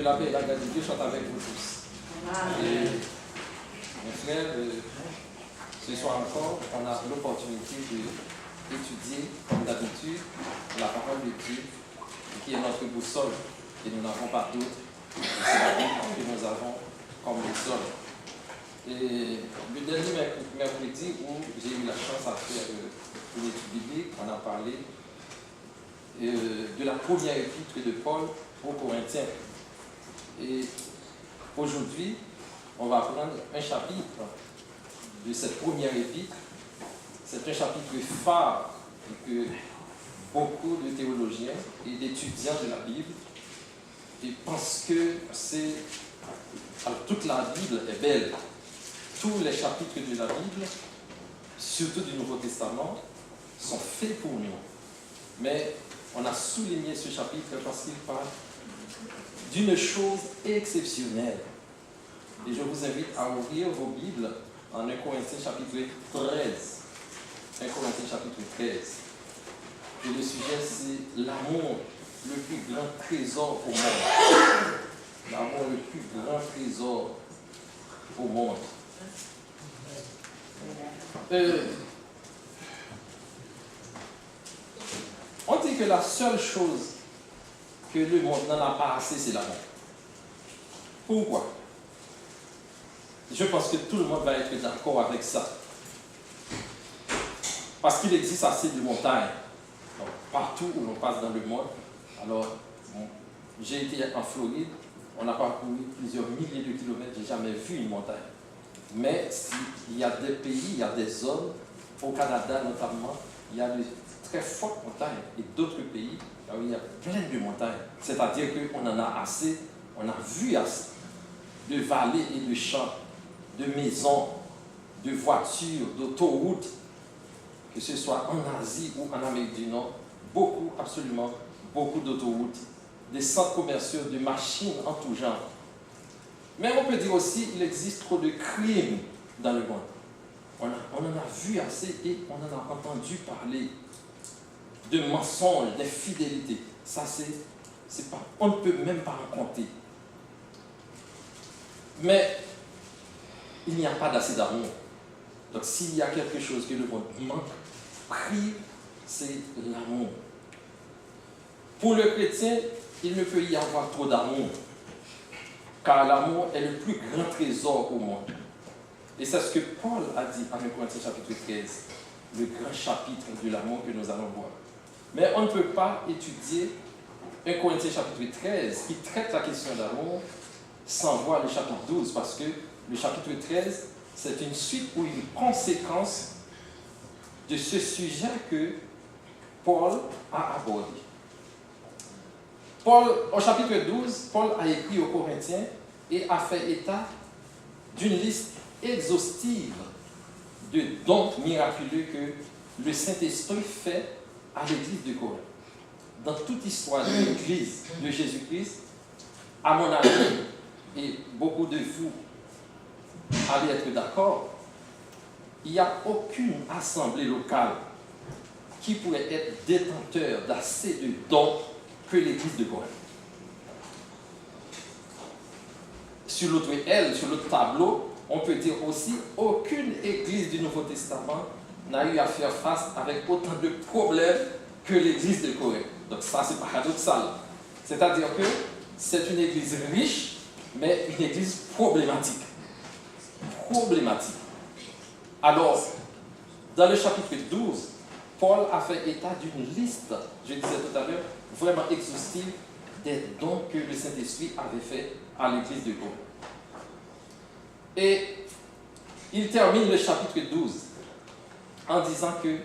la paix et la grâce de Dieu soient avec vous tous. Et mes frères, ce soir encore, on a l'opportunité d'étudier, comme d'habitude, la parole de Dieu, qui est notre boussole, et nous n'avons pas d'autre. C'est la Bible que nous avons comme boussole. Et le dernier mercredi où j'ai eu la chance à faire une étude biblique, on a parlé de la première épître de Paul aux Corinthiens. Et aujourd'hui, on va prendre un chapitre de cette première épître. C'est un chapitre phare que beaucoup de théologiens et d'étudiants de la Bible pensent que c'est... Alors, toute la Bible est belle. Tous les chapitres de la Bible, surtout du Nouveau Testament, sont faits pour nous. Mais on a souligné ce chapitre parce qu'il parle d'une chose exceptionnelle. Et je vous invite à ouvrir vos Bibles en 1 Corinthiens chapitre 13. 1 Corinthiens chapitre 13. Et le sujet, c'est l'amour, le plus grand trésor au monde. L'amour, le plus grand trésor au monde. On dit que la seule chose que le monde n'en a pas assez, c'est l'amour. Pourquoi? Je pense que tout le monde va être d'accord avec ça. Parce qu'il existe assez de montagnes. Donc, partout où l'on passe dans le monde. Alors, j'ai été en Floride, on a parcouru plusieurs milliers de kilomètres, je n'ai jamais vu une montagne. Mais il y a des pays, il y a des zones, au Canada notamment, il y a de très fortes montagnes. Et d'autres pays, là où il y a plein de montagnes. C'est-à-dire qu'on en a assez, on a vu assez de vallées et de champs, de maisons, de voitures, d'autoroutes, que ce soit en Asie ou en Amérique du Nord, beaucoup, absolument, beaucoup d'autoroutes, des centres commerciaux, de machines en tout genre. Mais on peut dire aussi qu'il existe trop de crimes dans le monde. On en a vu assez et on en a entendu parler de mensonges, d'infidélité. Ça, c'est pas, on ne peut même pas en compter. Mais il n'y a pas d'assez d'amour. Donc s'il y a quelque chose que le monde manque, prie, c'est l'amour. Pour le chrétien, il ne peut y avoir trop d'amour, car l'amour est le plus grand trésor au monde. Et c'est ce que Paul a dit en 1 Corinthiens chapitre 13, le grand chapitre de l'amour que nous allons voir. Mais on ne peut pas étudier 1 Corinthiens chapitre 13 qui traite la question d'amour sans voir le chapitre 12, parce que le chapitre 13, c'est une suite ou une conséquence de ce sujet que Paul a abordé. Au chapitre 12, Paul a écrit aux Corinthiens et a fait état d'une liste exhaustive de dons miraculeux que le Saint-Esprit fait à l'église de Corinthe. Dans toute histoire de l'église de Jésus-Christ, à mon avis, et beaucoup de vous allez être d'accord, il n'y a aucune assemblée locale qui pourrait être détenteur d'assez de dons que l'église de Corinthe. Sur l'autre aile, sur l'autre tableau, on peut dire aussi aucune église du Nouveau Testament n'a eu à faire face avec autant de problèmes que l'église de Corinthe. Donc ça, c'est paradoxal. C'est-à-dire que c'est une église riche, mais une église problématique. Problématique. Alors, dans le chapitre 12, Paul a fait état d'une liste, je disais tout à l'heure, vraiment exhaustive des dons que le Saint-Esprit avait fait à l'église de Corinthe. Et il termine le chapitre 12 en disant que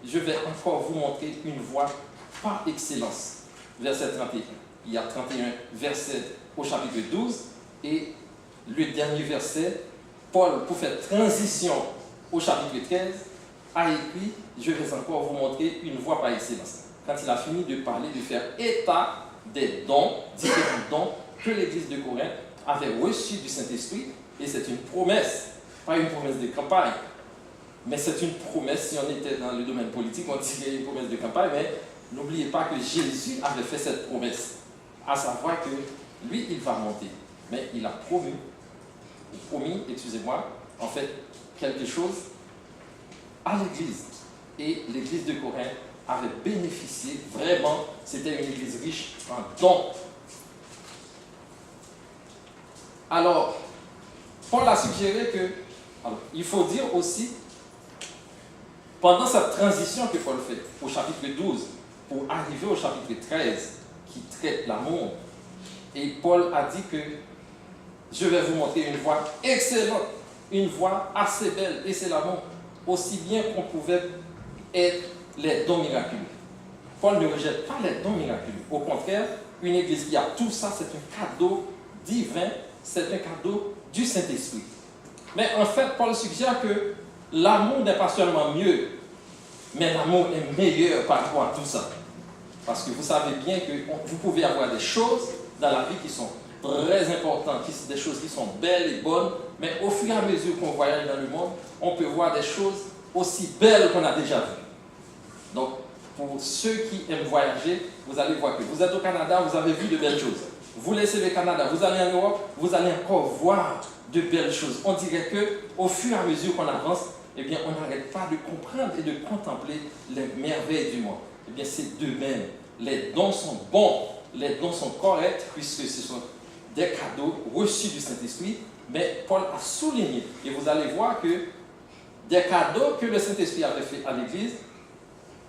je vais encore vous montrer une voie par excellence. Verset 31. Il y a 31 versets au chapitre 12 et le dernier verset, Paul, pour faire transition au chapitre 13, a écrit « Je vais encore vous montrer une voie par excellence ». Quand il a fini de parler, de faire état des dons, différents dons que l'église de Corinthe avait reçus du Saint-Esprit, et c'est une promesse, pas une promesse de campagne, mais c'est une promesse. Si on était dans le domaine politique, on dirait une promesse de campagne, mais n'oubliez pas que Jésus avait fait cette promesse, à savoir que lui, il va monter. Mais il a promis, en fait, quelque chose à l'Église. Et l'Église de Corinthe avait bénéficié, vraiment, c'était une Église riche en dons. Alors, Paul a suggéré que, il faut dire aussi, pendant cette transition que Paul fait au chapitre 12, pour arriver au chapitre 13, qui traite l'amour, et Paul a dit que je vais vous montrer une voie excellente, une voie assez belle, et c'est l'amour, aussi bien qu'on pouvait être les dons miraculeux. Paul ne rejette pas les dons miraculeux. Au contraire, une église qui a tout ça, c'est un cadeau divin, c'est un cadeau du Saint-Esprit. Mais en fait, Paul suggère que l'amour n'est pas seulement mieux, mais l'amour est meilleur par rapport à tout ça. Parce que vous savez bien que vous pouvez avoir des choses dans la vie qui sont très importantes, des choses qui sont belles et bonnes, mais au fur et à mesure qu'on voyage dans le monde, on peut voir des choses aussi belles qu'on a déjà vues. Donc, pour ceux qui aiment voyager, vous allez voir que vous êtes au Canada, vous avez vu de belles choses. Vous laissez le Canada, vous allez en Europe, vous allez encore voir de belles choses. On dirait qu'au fur et à mesure qu'on avance, eh bien, on n'arrête pas de comprendre et de contempler les merveilles du monde. Eh bien, c'est de même. Les dons sont bons, les dons sont corrects, puisque ce sont des cadeaux reçus du Saint-Esprit, mais Paul a souligné, et vous allez voir que des cadeaux que le Saint-Esprit avait fait à l'Église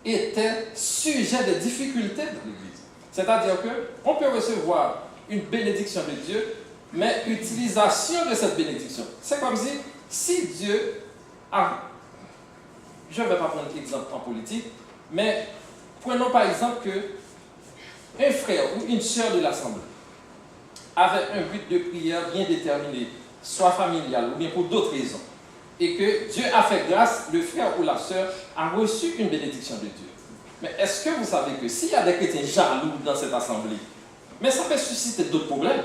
étaient sujets de difficultés dans l'Église. C'est-à-dire qu'on peut recevoir une bénédiction de Dieu, mais utilisation de cette bénédiction. C'est comme si Dieu a... Je ne vais pas prendre l'exemple en politique, mais prenons par exemple que un frère ou une sœur de l'Assemblée avait un but de prière bien déterminé, soit familial ou bien pour d'autres raisons, et que Dieu a fait grâce, le frère ou la sœur a reçu une bénédiction de Dieu. Mais est-ce que vous savez que s'il y a des chrétiens jaloux dans cette assemblée, mais ça peut susciter d'autres problèmes?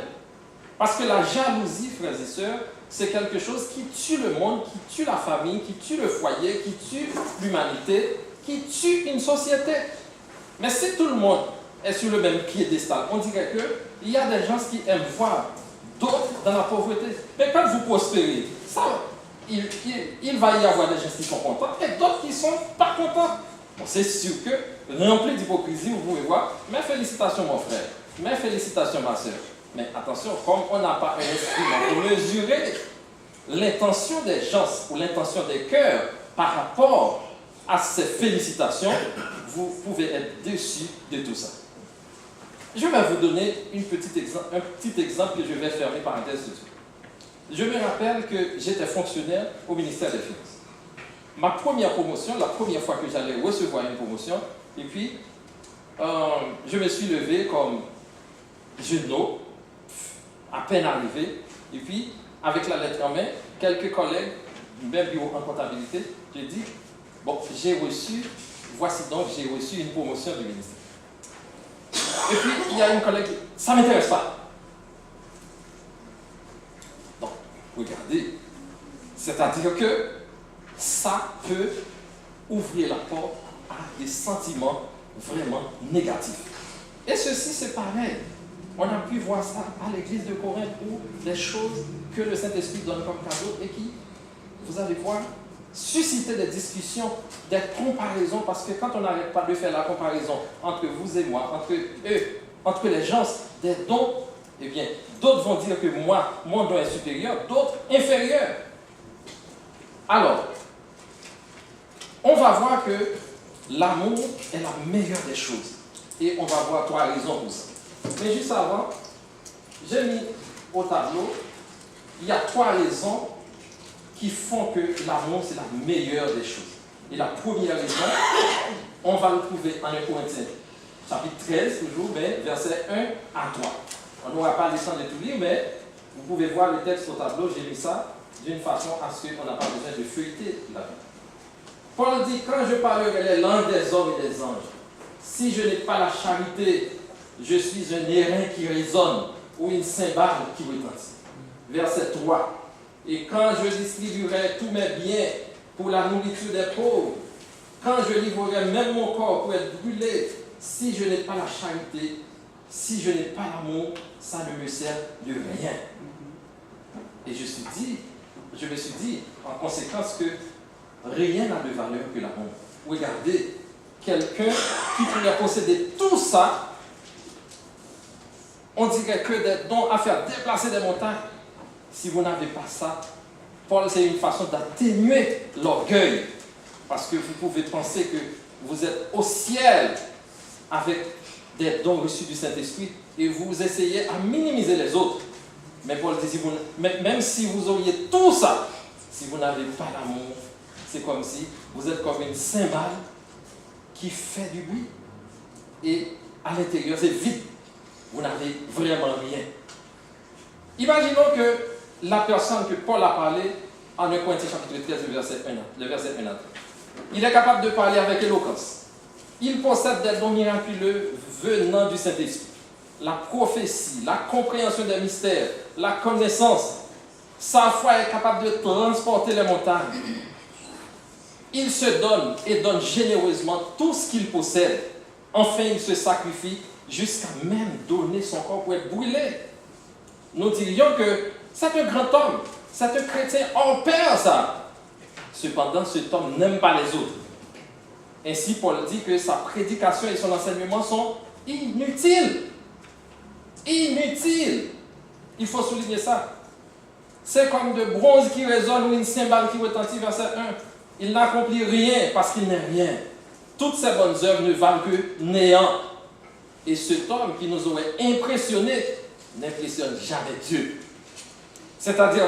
Parce que la jalousie, frères et sœurs, c'est quelque chose qui tue le monde, qui tue la famille, qui tue le foyer, qui tue l'humanité, qui tue une société. Mais si tout le monde est sur le même piédestal, on dirait qu'il y a des gens qui aiment voir d'autres dans la pauvreté. Mais quand vous prospérez, ça, il va y avoir des gens qui sont contents et d'autres qui ne sont pas contents. Bon, c'est sûr que, rempli d'hypocrisie, vous pouvez voir, mes félicitations mon frère, mes félicitations ma soeur. Mais attention, comme on n'a pas un instrument pour mesurer l'intention des gens ou l'intention des cœurs par rapport à ces félicitations, vous pouvez être déçu de tout ça. Je vais vous donner un petit exemple que je vais fermer parenthèse dessus. Je me rappelle que j'étais fonctionnaire au ministère des Finances. Ma première promotion, la première fois que j'allais recevoir une promotion, et puis je me suis levé comme jeune, à peine arrivé, et puis avec la lettre en main, quelques collègues du même bureau en comptabilité, j'ai dit, bon, voici donc, j'ai reçu une promotion du ministère. Et puis, il y a une collègue qui dit, ça ne m'intéresse pas. Donc, regardez, c'est-à-dire que ça peut ouvrir la porte à des sentiments vraiment négatifs. Et ceci, c'est pareil. On a pu voir ça à l'église de Corinthe où des choses que le Saint-Esprit donne comme cadeau et qui, vous allez voir, susciter des discussions, des comparaisons, parce que quand on n'arrête pas de faire la comparaison entre vous et moi, entre eux, entre les gens, des dons, eh bien, d'autres vont dire que moi, mon don est supérieur, d'autres inférieur. Alors, on va voir que l'amour est la meilleure des choses. Et on va voir 3 raisons pour ça. Mais juste avant, j'ai mis au tableau, il y a 3 raisons qui font que l'amour, c'est la meilleure des choses. Et la première raison, on va le trouver en 1 Corinthiens, chapitre 13, toujours, mais versets 1 à 3. On n'aura pas le temps de tout lire, mais vous pouvez voir le texte au tableau, j'ai mis ça d'une façon à ce qu'on n'a pas besoin de feuilleter la Bible. Paul dit, quand je parlerai les langues des hommes et des anges, si je n'ai pas la charité, je suis un airain qui résonne ou une cymbale qui retentit. Verset 3. Et quand je distribuerai tous mes biens pour la nourriture des pauvres, quand je livrerai même mon corps pour être brûlé, si je n'ai pas la charité, si je n'ai pas l'amour, ça ne me sert de rien. Et je me suis dit, en conséquence, que rien n'a de valeur que l'amour. Regardez, quelqu'un qui pourrait posséder tout ça, on dirait que des dons à faire déplacer des montagnes. Si vous n'avez pas ça, Paul, c'est une façon d'atténuer l'orgueil. Parce que vous pouvez penser que vous êtes au ciel avec des dons reçus du Saint-Esprit et vous essayez à minimiser les autres. Mais Paul dit, même si vous auriez tout ça, si vous n'avez pas l'amour, c'est comme si vous êtes comme une cymbale qui fait du bruit. Et à l'intérieur, c'est vide. Vous n'avez vraiment rien. Imaginons que la personne que Paul a parlé en 1 Corinthiens chapitre 13, le verset 1 à 3. Il est capable de parler avec éloquence. Il possède des dons miraculeux venant du Saint-Esprit. La prophétie, la compréhension des mystères, la connaissance. Sa foi est capable de transporter les montagnes. Il se donne et donne généreusement tout ce qu'il possède. Enfin, il se sacrifie jusqu'à même donner son corps pour être brûlé. Nous dirions que c'est un grand homme, c'est un chrétien hors pair, ça. Cependant, cet homme n'aime pas les autres. Ainsi, Paul dit que sa prédication et son enseignement sont inutiles. Inutiles. Il faut souligner ça. C'est comme de bronze qui résonne ou une cymbale qui retentit, verset 1. Il n'accomplit rien parce qu'il n'est rien. Toutes ses bonnes œuvres ne valent que néant. Et cet homme qui nous aurait impressionnés n'impressionne jamais Dieu. C'est-à-dire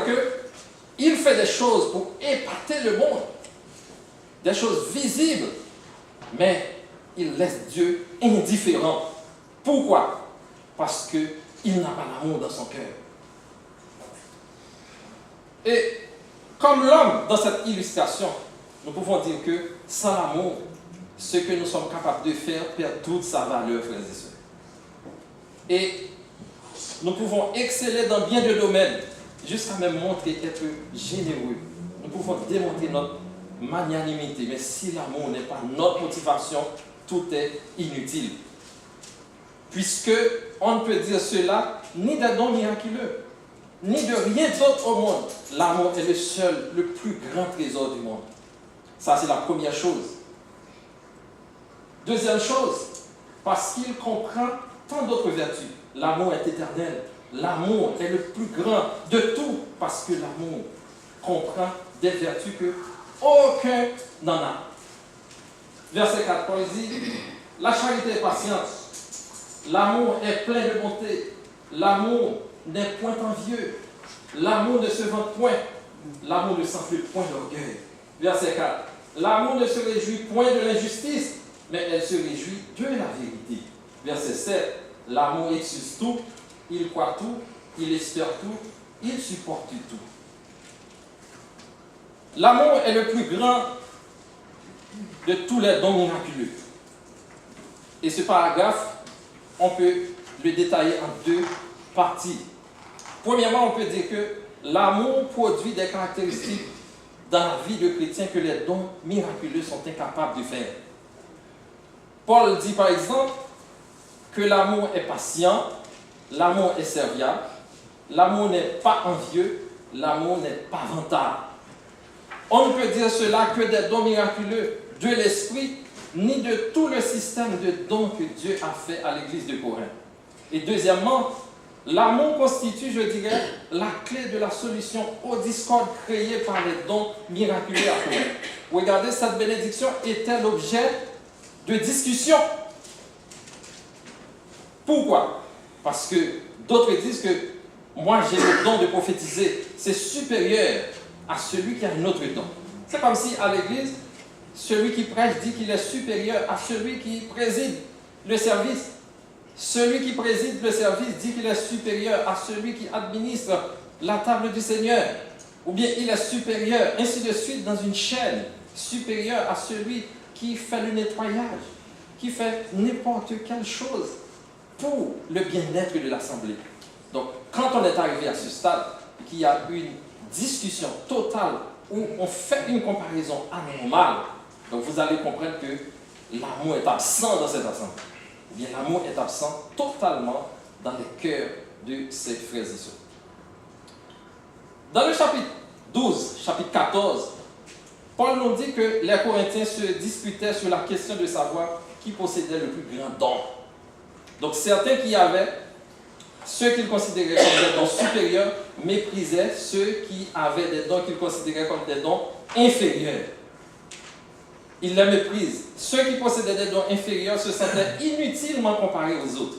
qu'il fait des choses pour épater le monde, des choses visibles, mais il laisse Dieu indifférent. Pourquoi? Parce qu'il n'a pas l'amour dans son cœur. Et comme l'homme dans cette illustration, nous pouvons dire que sans l'amour, ce que nous sommes capables de faire perd toute sa valeur, frères et sœurs. Et nous pouvons exceller dans bien de domaines, jusqu'à même montrer être généreux. Nous pouvons démontrer notre magnanimité, mais si l'amour n'est pas notre motivation, tout est inutile. Puisque on ne peut dire cela ni des dons miraculeux, ni de rien d'autre au monde. L'amour est le seul, le plus grand trésor du monde. Ça, c'est la première chose. Deuxième chose, parce qu'il comprend tant d'autres vertus. L'amour est éternel. L'amour est le plus grand de tout, parce que l'amour comprend des vertus que aucun n'en a. Verset 4, Paul dit, la charité est patiente. L'amour est plein de bonté. L'amour n'est point envieux. L'amour ne se vante point. L'amour ne s'enfle point d'orgueil. Verset 4. L'amour ne se réjouit point de l'injustice, mais elle se réjouit de la vérité. Verset 7. L'amour excuse tout, il croit tout, il espère tout, il supporte tout. L'amour est le plus grand de tous les dons miraculeux. Et ce paragraphe, on peut le détailler en deux parties. Premièrement, on peut dire que l'amour produit des caractéristiques dans la vie de chrétien que les dons miraculeux sont incapables de faire. Paul dit par exemple que l'amour est patient, l'amour est serviable, l'amour n'est pas envieux, l'amour n'est pas vantard. On ne peut dire cela que des dons miraculeux de l'esprit, ni de tout le système de dons que Dieu a fait à l'église de Corinthe. Et deuxièmement, l'amour constitue, je dirais, la clé de la solution aux discordes créées par les dons miraculeux à Corinthe. Regardez, cette bénédiction était l'objet de discussion. Pourquoi? Parce que d'autres disent que moi j'ai le don de prophétiser, c'est supérieur à celui qui a un autre don. C'est comme si à l'église, celui qui prêche dit qu'il est supérieur à celui qui préside le service. Celui qui préside le service dit qu'il est supérieur à celui qui administre la table du Seigneur. Ou bien il est supérieur, ainsi de suite, dans une chaîne, supérieur à celui qui fait le nettoyage, qui fait n'importe quelle chose pour le bien-être de l'assemblée. Donc, quand on est arrivé à ce stade, qu'il y a une discussion totale où on fait une comparaison anormale, donc vous allez comprendre que l'amour est absent dans cette assemblée. eh bien l'amour est absent totalement dans les cœurs de ses frères et sœurs. Dans le chapitre 12, chapitre 14, Paul nous dit que les Corinthiens se disputaient sur la question de savoir qui possédait le plus grand don. Donc certains qui avaient ceux qu'ils considéraient comme des dons supérieurs méprisaient ceux qui avaient des dons qu'ils considéraient comme des dons inférieurs. Ils les méprisent. Ceux qui possédaient des dons inférieurs se sentaient inutilement comparés aux autres.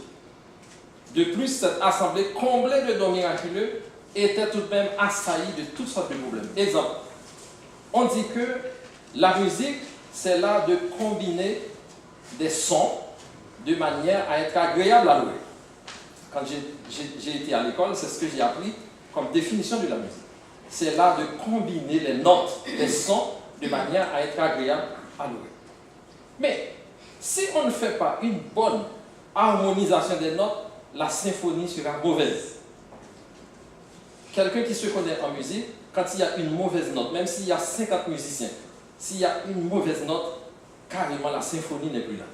De plus, cette assemblée comblée de dons miraculeux était tout de même assaillie de toutes sortes de problèmes. Exemple, on dit que la musique, c'est l'art de combiner des sons de manière à être agréable à l'oreille. Quand j'ai été à l'école, c'est ce que j'ai appris comme définition de la musique. C'est l'art de combiner les notes, les sons, de manière à être agréable à l'oreille. Mais si on ne fait pas une bonne harmonisation des notes, la symphonie sera mauvaise. Quelqu'un qui se connaît en musique, quand il y a une mauvaise note, même s'il y a 50 musiciens, s'il y a une mauvaise note, carrément la symphonie n'est plus là.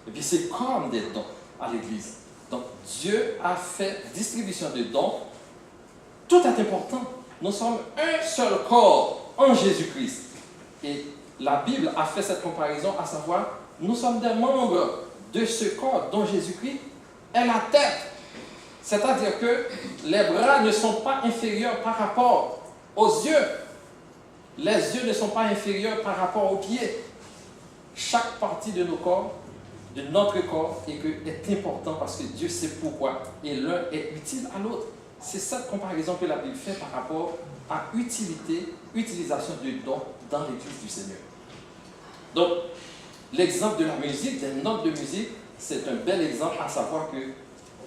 Et puis c'est comme des dons à l'église. Donc Dieu a fait distribution de dons. Tout est important. Nous sommes un seul corps en Jésus-Christ. Et la Bible a fait cette comparaison, à savoir, nous sommes des membres de ce corps dont Jésus-Christ est la tête. C'est-à-dire que les bras ne sont pas inférieurs par rapport aux yeux. Les yeux ne sont pas inférieurs par rapport aux pieds. Chaque partie de nos corps, de notre corps, est important parce que Dieu sait pourquoi. Et l'un est utile à l'autre. C'est cette comparaison que la Bible fait par rapport à utilisation de dons dans l'Église du Seigneur. Donc, l'exemple de la musique, des notes de musique, c'est un bel exemple à savoir que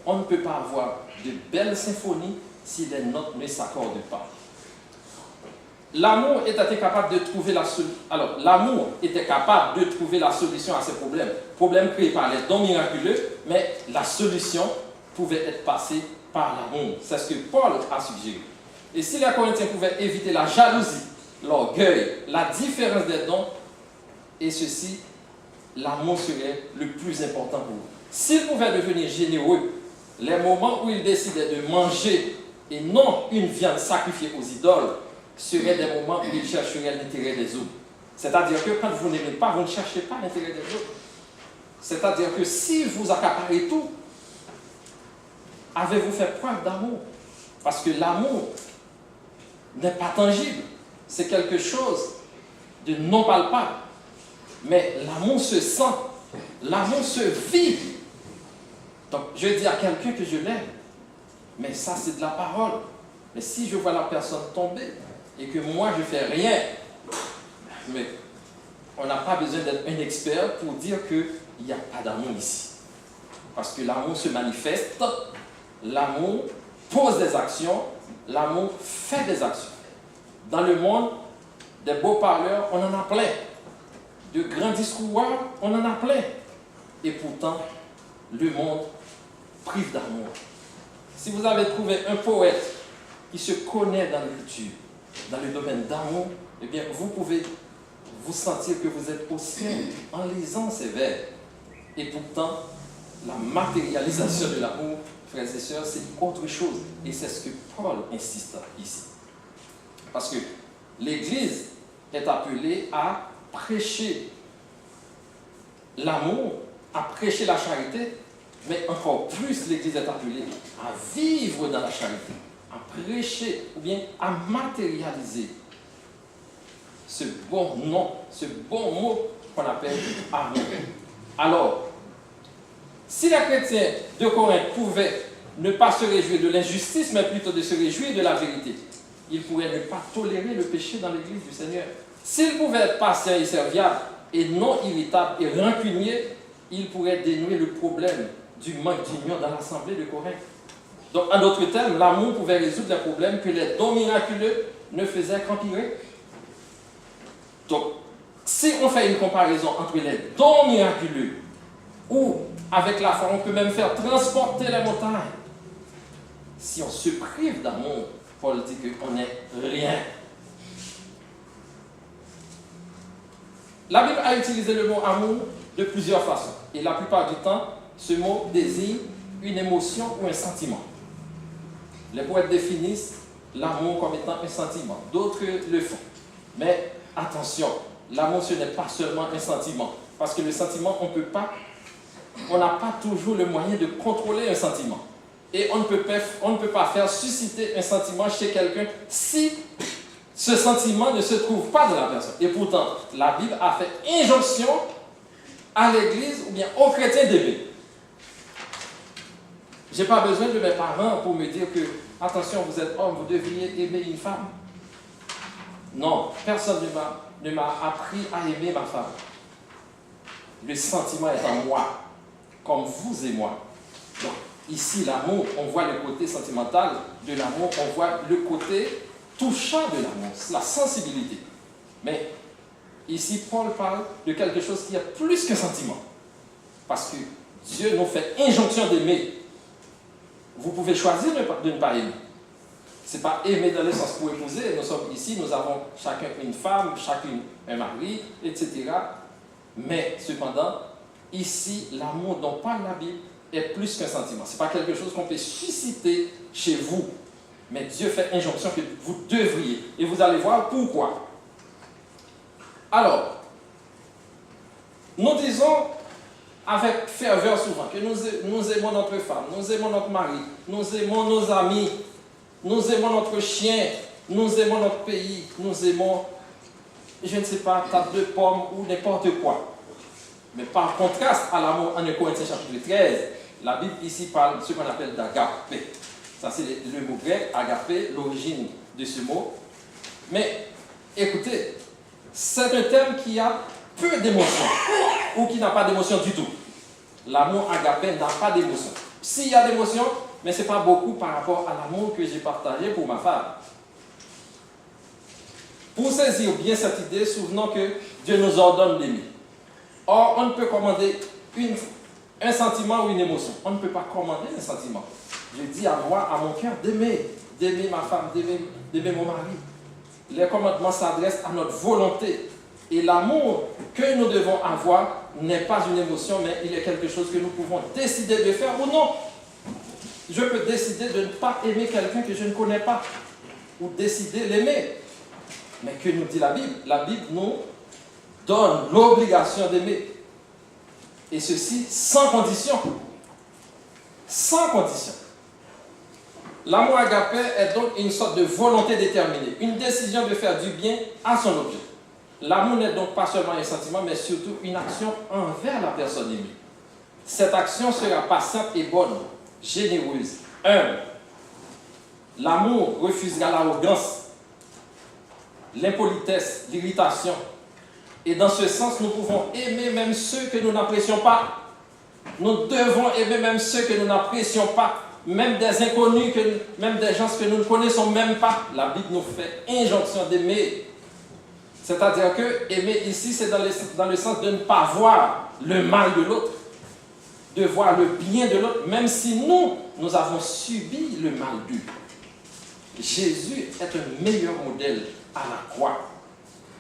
on ne peut pas avoir de belles symphonies si les notes ne s'accordent pas. L'amour était capable de trouver la solution. Alors, l'amour était capable de trouver la solution à ces problèmes. Problèmes créés par les dons miraculeux, mais la solution pouvait être passée par l'amour. C'est ce que Paul a suggéré. Et si les Corinthiens pouvaient éviter la jalousie, l'orgueil, la différence des dons, et ceci, l'amour serait le plus important pour eux. S'ils pouvaient devenir généreux, les moments où ils décidaient de manger et non une viande sacrifiée aux idoles seraient des moments où ils chercheraient l'intérêt des autres. C'est-à-dire que quand vous n'aimez pas, vous ne cherchez pas l'intérêt des autres. C'est-à-dire que si vous accaparez tout, avez-vous fait preuve d'amour? Parce que l'amour n'est pas tangible. C'est quelque chose de non palpable. Mais l'amour se sent. L'amour se vit. Donc, je dis à quelqu'un que je l'aime. Mais ça, c'est de la parole. Mais si je vois la personne tomber et que moi, je ne fais rien, mais on n'a pas besoin d'être un expert pour dire qu'il n'y a pas d'amour ici. Parce que l'amour se manifeste, l'amour pose des actions, l'amour fait des actions. Dans le monde, des beaux parleurs, on en a plein. De grands discours, on en a plein. Et pourtant, le monde prive d'amour. Si vous avez trouvé un poète qui se connaît dans l'écriture, dans le domaine d'amour, eh bien, vous pouvez vous sentir que vous êtes au ciel en lisant ces vers. Et pourtant, la matérialisation de l'amour, frères et sœurs, c'est autre chose. Et c'est ce que Paul insiste ici. Parce que l'Église est appelée à prêcher l'amour, à prêcher la charité, mais encore plus l'Église est appelée à vivre dans la charité, à prêcher ou bien à matérialiser ce bon nom, ce bon mot qu'on appelle amour. Alors, si les chrétiens de Corinthe pouvaient ne pas se réjouir de l'injustice, mais plutôt de se réjouir de la vérité, ils pourraient ne pas tolérer le péché dans l'Église du Seigneur. S'ils pouvaient être patients et serviables, et non irritables et rancuniers, ils pourraient dénouer le problème du manque d'union dans l'assemblée de Corinthe. Donc, en d'autres termes, l'amour pouvait résoudre les problèmes que les dons miraculeux ne faisaient qu'empirer. Donc, si on fait une comparaison entre les dons miraculeux, ou avec la foi, on peut même faire transporter les montagnes. Si on se prive d'amour, Paul dit qu'on n'est rien. La Bible a utilisé le mot amour de plusieurs façons. Et la plupart du temps, Ce mot désigne une émotion ou un sentiment. Les poètes définissent l'amour comme étant un sentiment. D'autres le font. Mais attention, l'amour, ce n'est pas seulement un sentiment. Parce que le sentiment, on n'a pas toujours le moyen de contrôler un sentiment. Et on ne peut pas faire susciter un sentiment chez quelqu'un si ce sentiment ne se trouve pas dans la personne. Et pourtant, la Bible a fait injonction à l'Église ou bien aux chrétiens d'aimer. Je n'ai pas besoin de mes parents pour me dire que, attention, vous êtes homme, vous devriez aimer une femme. Non, personne ne m'a appris à aimer ma femme. Le sentiment est en moi, comme vous et moi. Donc, ici, l'amour, on voit le côté sentimental de l'amour, on voit le côté touchant de l'amour, la sensibilité. Mais ici, Paul parle de quelque chose qui est plus qu'un sentiment. Parce que Dieu nous fait injonction d'aimer. Vous pouvez choisir de ne pas aimer. Ce n'est pas aimer dans le sens pour épouser. Nous sommes ici, nous avons chacun une femme, chacune un mari, etc. Mais cependant, ici, l'amour dont parle la Bible est plus qu'un sentiment. Ce n'est pas quelque chose qu'on peut susciter chez vous. Mais Dieu fait injonction que vous devriez. Et vous allez voir pourquoi. Alors, nous disons avec ferveur souvent que nous aimons notre femme, nous aimons notre mari, nous aimons nos amis, nous aimons notre chien, nous aimons notre pays, nous aimons, je ne sais pas, tarte de pommes ou n'importe quoi. Mais par contraste à l'amour en 1 Corinthiens chapitre 13, la Bible ici parle de ce qu'on appelle d'agapé. Ça c'est le mot grec, agapé, l'origine de ce mot. Mais écoutez, c'est un terme qui a peu d'émotion ou qui n'a pas d'émotion du tout. L'amour agapé n'a pas d'émotion. S'il y a d'émotion, mais ce n'est pas beaucoup par rapport à l'amour que j'ai partagé pour ma femme. Pour saisir bien cette idée, souvenons que Dieu nous ordonne d'aimer. Or, on ne peut commander un sentiment ou une émotion. On ne peut pas commander un sentiment. Je dis à moi, à mon cœur, d'aimer ma femme, d'aimer mon mari. Les commandements s'adressent à notre volonté. Et l'amour que nous devons avoir n'est pas une émotion, mais il est quelque chose que nous pouvons décider de faire ou non. Je peux décider de ne pas aimer quelqu'un que je ne connais pas, ou décider de l'aimer. Mais que nous dit la Bible? La Bible nous donne l'obligation d'aimer. Et ceci sans condition. Sans condition. L'amour agapé est donc une sorte de volonté déterminée, une décision de faire du bien à son objet. L'amour n'est donc pas seulement un sentiment, mais surtout une action envers la personne aimée. Cette action sera patiente et bonne, généreuse, humble. L'amour refusera l'arrogance, l'impolitesse, l'irritation. Et dans ce sens, nous pouvons aimer même ceux que nous n'apprécions pas. Nous devons aimer même ceux que nous n'apprécions pas. Même des inconnus, même des gens que nous ne connaissons même pas. La Bible nous fait injonction d'aimer. C'est-à-dire que aimer ici, c'est dans le sens de ne pas voir le mal de l'autre, de voir le bien de l'autre, même si nous avons subi le mal d'eux. Jésus est un meilleur modèle à la croix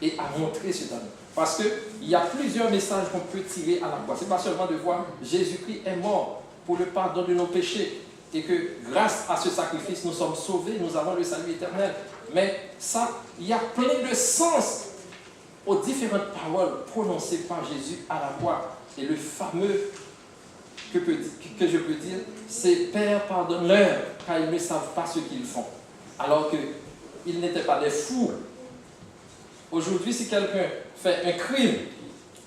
et à montrer cet amour. Parce qu'il y a plusieurs messages qu'on peut tirer à la croix. Ce n'est pas seulement de voir Jésus-Christ est mort pour le pardon de nos péchés et que grâce à ce sacrifice, nous sommes sauvés, nous avons le salut éternel. Mais ça, il y a plein de sens aux différentes paroles prononcées par Jésus à la croix. Et le fameux que je peux dire, c'est « Père, pardonne-leur, car ils ne savent pas ce qu'ils font ». Alors qu'ils n'étaient pas des fous. Aujourd'hui, si quelqu'un fait un crime,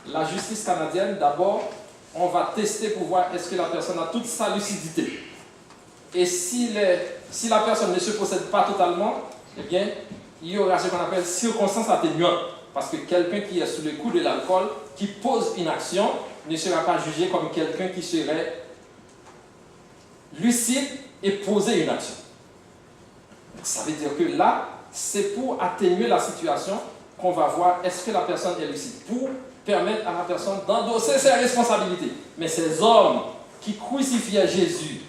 la justice canadienne, d'abord, on va tester pour voir est-ce que la personne a toute sa lucidité. Et si la personne ne se possède pas totalement, eh bien, il y aura ce qu'on appelle circonstance atténuante. Parce que quelqu'un qui est sous le coup de l'alcool, qui pose une action, ne sera pas jugé comme quelqu'un qui serait lucide et poser une action. Ça veut dire que là, c'est pour atténuer la situation qu'on va voir est-ce que la personne est lucide, pour permettre à la personne d'endosser ses responsabilités. Mais ces hommes qui crucifiaient Jésus,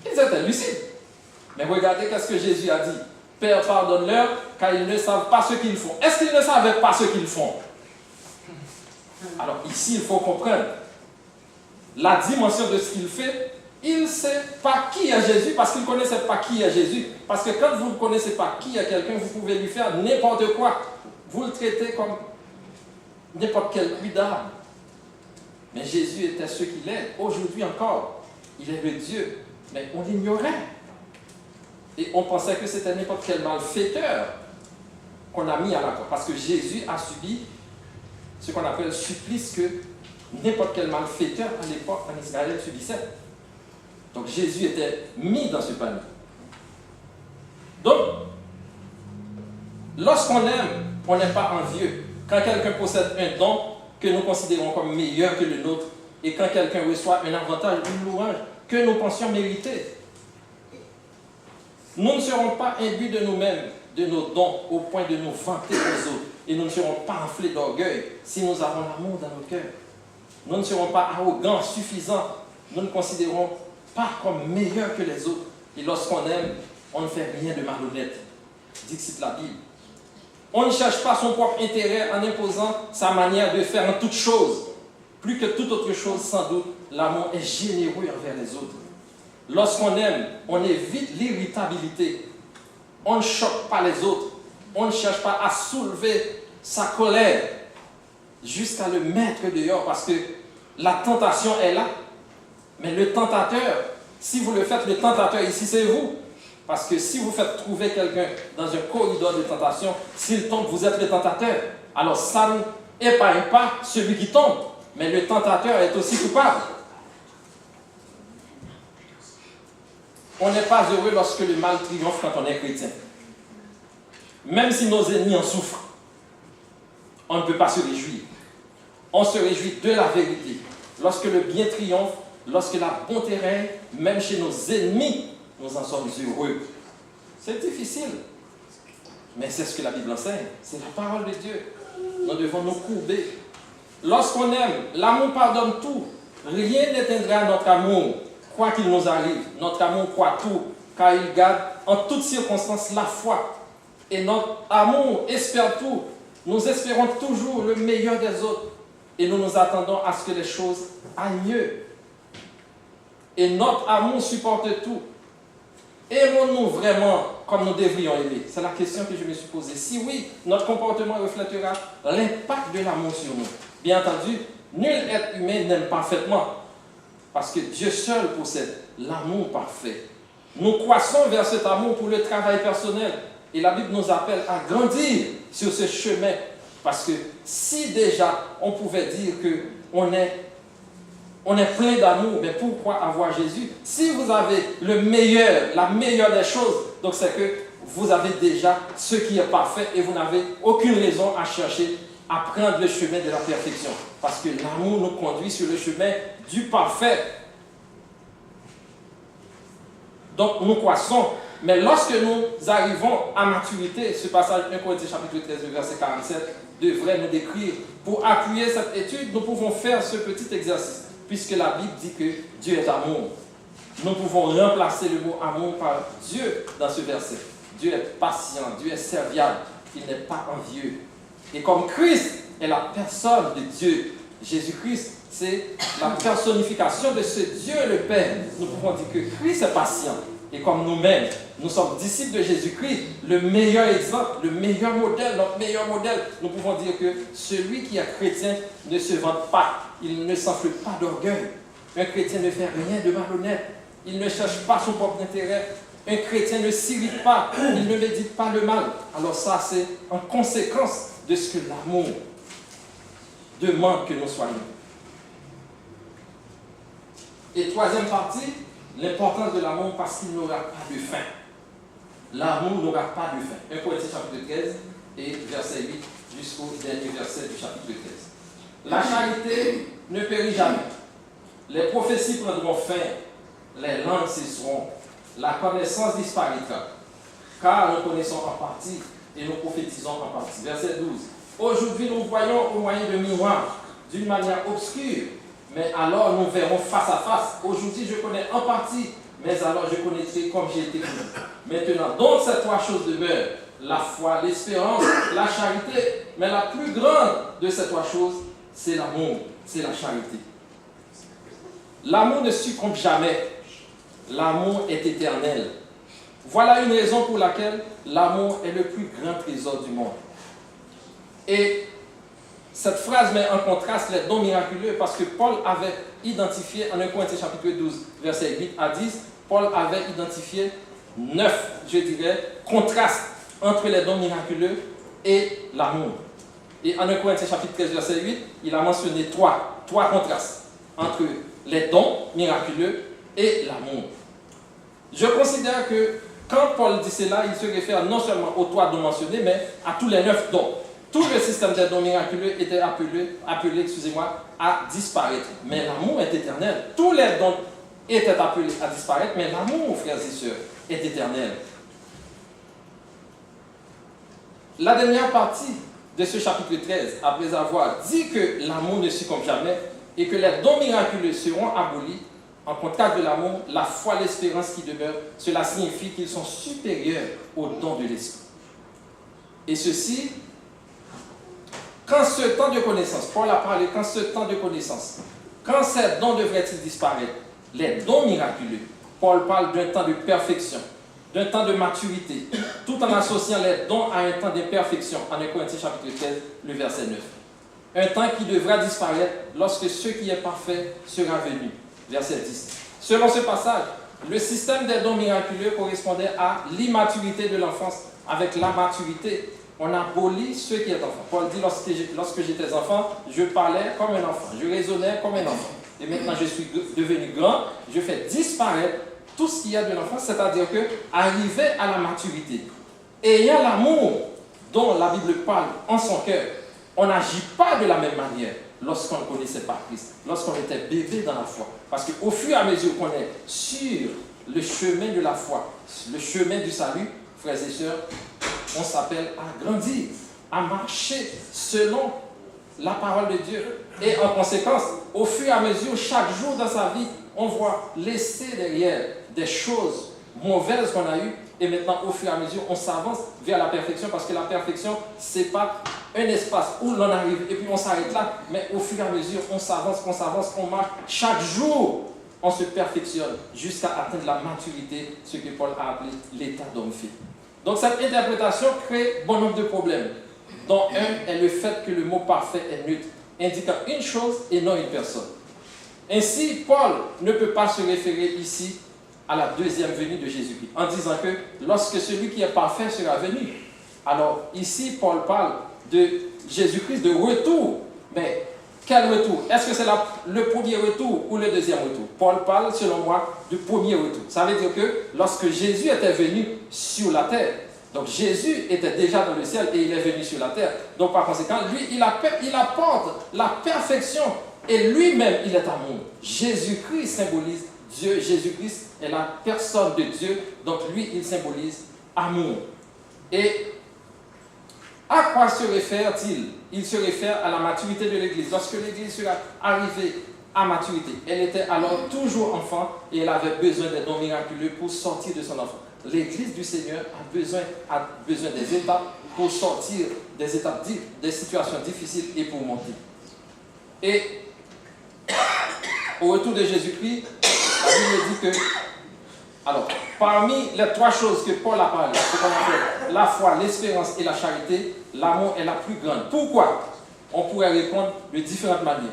ils étaient lucides. Mais regardez qu'est-ce que Jésus a dit. Père, pardonne-leur, car ils ne savent pas ce qu'ils font. Est-ce qu'ils ne savaient pas ce qu'ils font? Alors ici, il faut comprendre. la dimension de ce qu'il fait, il ne sait pas qui est Jésus parce qu'il ne connaissait pas qui est Jésus. Parce que quand vous ne connaissez pas qui est quelqu'un, vous pouvez lui faire n'importe quoi. Vous le traitez comme n'importe quel fruit d'arbre. Mais Jésus était ce qu'il est. Aujourd'hui encore, il est le Dieu. Mais on l'ignorait. Et on pensait que c'était n'importe quel malfaiteur qu'on a mis à la croix. Parce que Jésus a subi ce qu'on appelle le supplice que n'importe quel malfaiteur à l'époque en Israël subissait. Donc Jésus était mis dans ce panier. Donc, lorsqu'on aime, on n'est pas envieux. Quand quelqu'un possède un don que nous considérons comme meilleur que le nôtre, et quand quelqu'un reçoit un avantage, une louange que nous pensions mériter, nous ne serons pas imbus de nous-mêmes, de nos dons, au point de nous vanter aux autres. Et nous ne serons pas enflés d'orgueil si nous avons l'amour dans nos cœurs. Nous ne serons pas arrogants, suffisants. Nous ne considérons pas comme meilleurs que les autres. Et lorsqu'on aime, on ne fait rien de malhonnête. Dixit la Bible. On ne cherche pas son propre intérêt en imposant sa manière de faire en toute chose. Plus que toute autre chose, sans doute, l'amour est généreux envers les autres. Lorsqu'on aime, on évite l'irritabilité. On ne choque pas les autres. On ne cherche pas à soulever sa colère jusqu'à le mettre dehors parce que la tentation est là. Mais le tentateur, si vous le faites, le tentateur ici, c'est vous. Parce que si vous faites trouver quelqu'un dans un corridor de tentation, s'il tombe, vous êtes le tentateur. Alors ça n'épargne pas celui qui tombe. Mais le tentateur est aussi coupable. On n'est pas heureux lorsque le mal triomphe quand on est chrétien. Même si nos ennemis en souffrent, on ne peut pas se réjouir. On se réjouit de la vérité. Lorsque le bien triomphe, lorsque la bonté règne, même chez nos ennemis, nous en sommes heureux. C'est difficile, mais c'est ce que la Bible enseigne. C'est la parole de Dieu. Nous devons nous courber. Lorsqu'on aime, l'amour pardonne tout. Rien n'éteindra notre amour, quoi qu'il nous arrive. Notre amour croit tout, car il garde en toutes circonstances la foi. Et notre amour espère tout. Nous espérons toujours le meilleur des autres. Et nous nous attendons à ce que les choses aillent mieux. Et notre amour supporte tout. Aimons-nous vraiment comme nous devrions aimer? C'est la question que je me suis posée. Si oui, notre comportement reflètera l'impact de l'amour sur nous. Bien entendu, nul être humain n'aime parfaitement. Parce que Dieu seul possède l'amour parfait. Nous croissons vers cet amour pour le travail personnel. Et la Bible nous appelle à grandir sur ce chemin. Parce que si déjà on pouvait dire qu'on est plein d'amour, mais pourquoi avoir Jésus? Si vous avez le meilleur, la meilleure des choses, donc c'est que vous avez déjà ce qui est parfait et vous n'avez aucune raison à chercher à prendre le chemin de la perfection. Parce que l'amour nous conduit sur le chemin du parfait. Donc nous croissons. Mais lorsque nous arrivons à maturité, ce passage 1 Corinthiens chapitre 13, verset 47, devrait nous décrire. Pour appuyer cette étude, nous pouvons faire ce petit exercice. Puisque la Bible dit que Dieu est amour. Nous pouvons remplacer le mot amour par Dieu dans ce verset. Dieu est patient, Dieu est serviable, il n'est pas envieux. Et comme Christ est la personne de Dieu, Jésus-Christ, c'est la personnification de ce Dieu le Père. Nous pouvons dire que Christ est patient. Et comme nous-mêmes, nous sommes disciples de Jésus-Christ, le meilleur exemple, le meilleur modèle, notre meilleur modèle, nous pouvons dire que celui qui est chrétien ne se vante pas, il ne s'enfle pas d'orgueil. Un chrétien ne fait rien de malhonnête, il ne cherche pas son propre intérêt. Un chrétien ne s'irrite pas, il ne médite pas le mal. Alors ça, c'est en conséquence de ce que l'amour demande que nous soyons. Et troisième partie, l'importance de l'amour parce qu'il n'aura pas de fin. L'amour n'aura pas de fin. 1 Corinthiens chapitre 13 et verset 8 jusqu'au dernier verset du chapitre 13. La charité ne périt jamais. Les prophéties prendront fin. Les langues cesseront. La connaissance disparaîtra. Car nous connaissons en partie et nous prophétisons en partie. Verset 12. Aujourd'hui, nous voyons au moyen de miroirs, d'une manière obscure, mais alors nous verrons face à face. Aujourd'hui, je connais en partie, mais alors je connaîtrai comme j'ai été connu. Maintenant, donc ces trois choses demeurent, la foi, l'espérance, la charité, mais la plus grande de ces trois choses, c'est l'amour, c'est la charité. L'amour ne succombe jamais. L'amour est éternel. Voilà une raison pour laquelle l'amour est le plus grand trésor du monde. Et cette phrase met en contraste les dons miraculeux parce que Paul avait identifié, en 1 Corinthiens chapitre 12, versets 8 à 10, Paul avait identifié 9, je dirais, contrastes entre les dons miraculeux et l'amour. Et en 1 Corinthiens chapitre 13, verset 8, il a mentionné trois contrastes entre les dons miraculeux et l'amour. Je considère que quand Paul dit cela, il se réfère non seulement aux 3 dons mentionnés, mais à tous les 9 dons. Tout le système des dons miraculeux était appelé à disparaître. Mais l'amour est éternel. Tous les dons étaient appelés à disparaître, mais l'amour, frères et sœurs, est éternel. La dernière partie de ce chapitre 13, après avoir dit que l'amour ne succombe jamais et que les dons miraculeux seront abolis, en contact de l'amour, la foi, l'espérance qui demeure, cela signifie qu'ils sont supérieurs aux dons de l'esprit. Et ceci, quand ce temps de connaissance, Paul a parlé, quand ce temps de connaissance, quand ces dons devraient-ils disparaître, les dons miraculeux, Paul parle d'un temps de perfection, d'un temps de maturité, tout en associant les dons à un temps de perfection, en 1 Corinthiens chapitre 13, le verset 9. Un temps qui devra disparaître lorsque ce qui est parfait sera venu. Verset 10. Selon ce passage, le système des dons miraculeux correspondait à l'immaturité de l'enfance. Avec la maturité, on abolit ce qui est enfant. Paul dit, lorsque j'étais enfant, je parlais comme un enfant, je raisonnais comme un enfant. Et maintenant, je suis devenu grand, je fais disparaître tout ce qu'il y a de l'enfance, c'est-à-dire que, arrivé à la maturité, ayant l'amour dont la Bible parle en son cœur, on n'agit pas de la même manière lorsqu'on ne connaissait pas Christ, lorsqu'on était bébé dans la foi. Parce qu'au fur et à mesure qu'on est sur le chemin de la foi, le chemin du salut, frères et sœurs, on s'appelle à grandir, à marcher selon la parole de Dieu. Et en conséquence, au fur et à mesure, chaque jour dans sa vie, on voit laisser derrière des choses mauvaises qu'on a eues. Et maintenant, au fur et à mesure, on s'avance vers la perfection, parce que la perfection, ce n'est pas un espace où l'on arrive et puis on s'arrête là, mais au fur et à mesure, on s'avance, on marche. Chaque jour, on se perfectionne jusqu'à atteindre la maturité, ce que Paul a appelé l'état d'homme fait. Donc cette interprétation crée bon nombre de problèmes, dont un est le fait que le mot parfait est neutre, indiquant une chose et non une personne. Ainsi, Paul ne peut pas se référer ici à la deuxième venue de Jésus-Christ, en disant que lorsque celui qui est parfait sera venu. Alors ici, Paul parle de Jésus-Christ, de retour. Mais quel retour? Est-ce que c'est le premier retour ou le deuxième retour? Paul parle, selon moi, du premier retour. Ça veut dire que lorsque Jésus était venu sur la terre, donc Jésus était déjà dans le ciel et il est venu sur la terre. Donc par conséquent, lui, il apporte la perfection et lui-même, il est amour. Jésus-Christ symbolise Dieu. Jésus-Christ est la personne de Dieu. Donc lui, il symbolise amour. Et à quoi se réfère-t-il? Il se réfère à la maturité de l'Église. Lorsque l'Église sera arrivée à maturité, elle était alors toujours enfant et elle avait besoin des dons miraculeux pour sortir de son enfant. L'Église du Seigneur a besoin des étapes pour sortir des étapes, des situations difficiles et pour monter. Et au retour de Jésus-Christ, la Bible dit que, alors, parmi les 3 choses que Paul a parlé, ce qu'on appelle la foi, l'espérance et la charité, l'amour est la plus grande. Pourquoi? On pourrait répondre de différentes manières.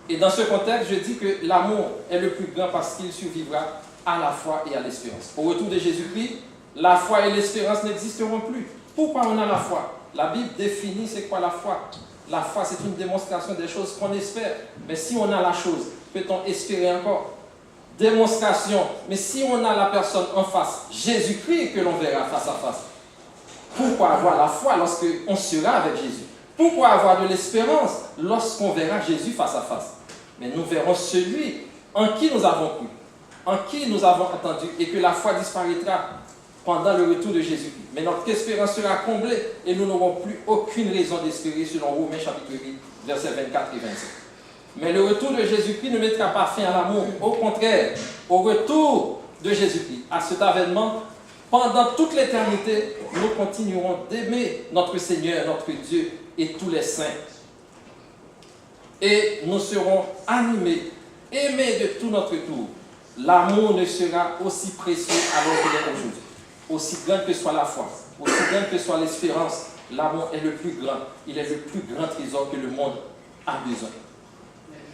Et dans ce contexte, je dis que l'amour est le plus grand parce qu'il survivra à la foi et à l'espérance. Au retour de Jésus-Christ, la foi et l'espérance n'existeront plus. Pourquoi on a la foi? La Bible définit c'est quoi la foi. La foi, c'est une démonstration des choses qu'on espère. Mais si on a la chose, peut-on espérer encore? Démonstration. Mais si on a la personne en face, Jésus-Christ que l'on verra face à face, pourquoi avoir la foi lorsqu'on sera avec Jésus? Pourquoi avoir de l'espérance lorsqu'on verra Jésus face à face? Mais nous verrons celui en qui nous avons cru, en qui nous avons attendu, et que la foi disparaîtra pendant le retour de Jésus-Christ. Mais notre espérance sera comblée et nous n'aurons plus aucune raison d'espérer, selon Romains chapitre 8, versets 24 et 25. Mais le retour de Jésus-Christ ne mettra pas fin à l'amour. Au contraire, au retour de Jésus-Christ, à cet avènement, pendant toute l'éternité, nous continuerons d'aimer notre Seigneur, notre Dieu et tous les saints. Et nous serons animés aimer de tout notre tour, l'amour ne sera aussi précieux alors qu'il est aujourd'hui. Aussi grande que soit la foi, aussi grande que soit l'espérance, l'amour est le plus grand. Il est le plus grand trésor que le monde a besoin.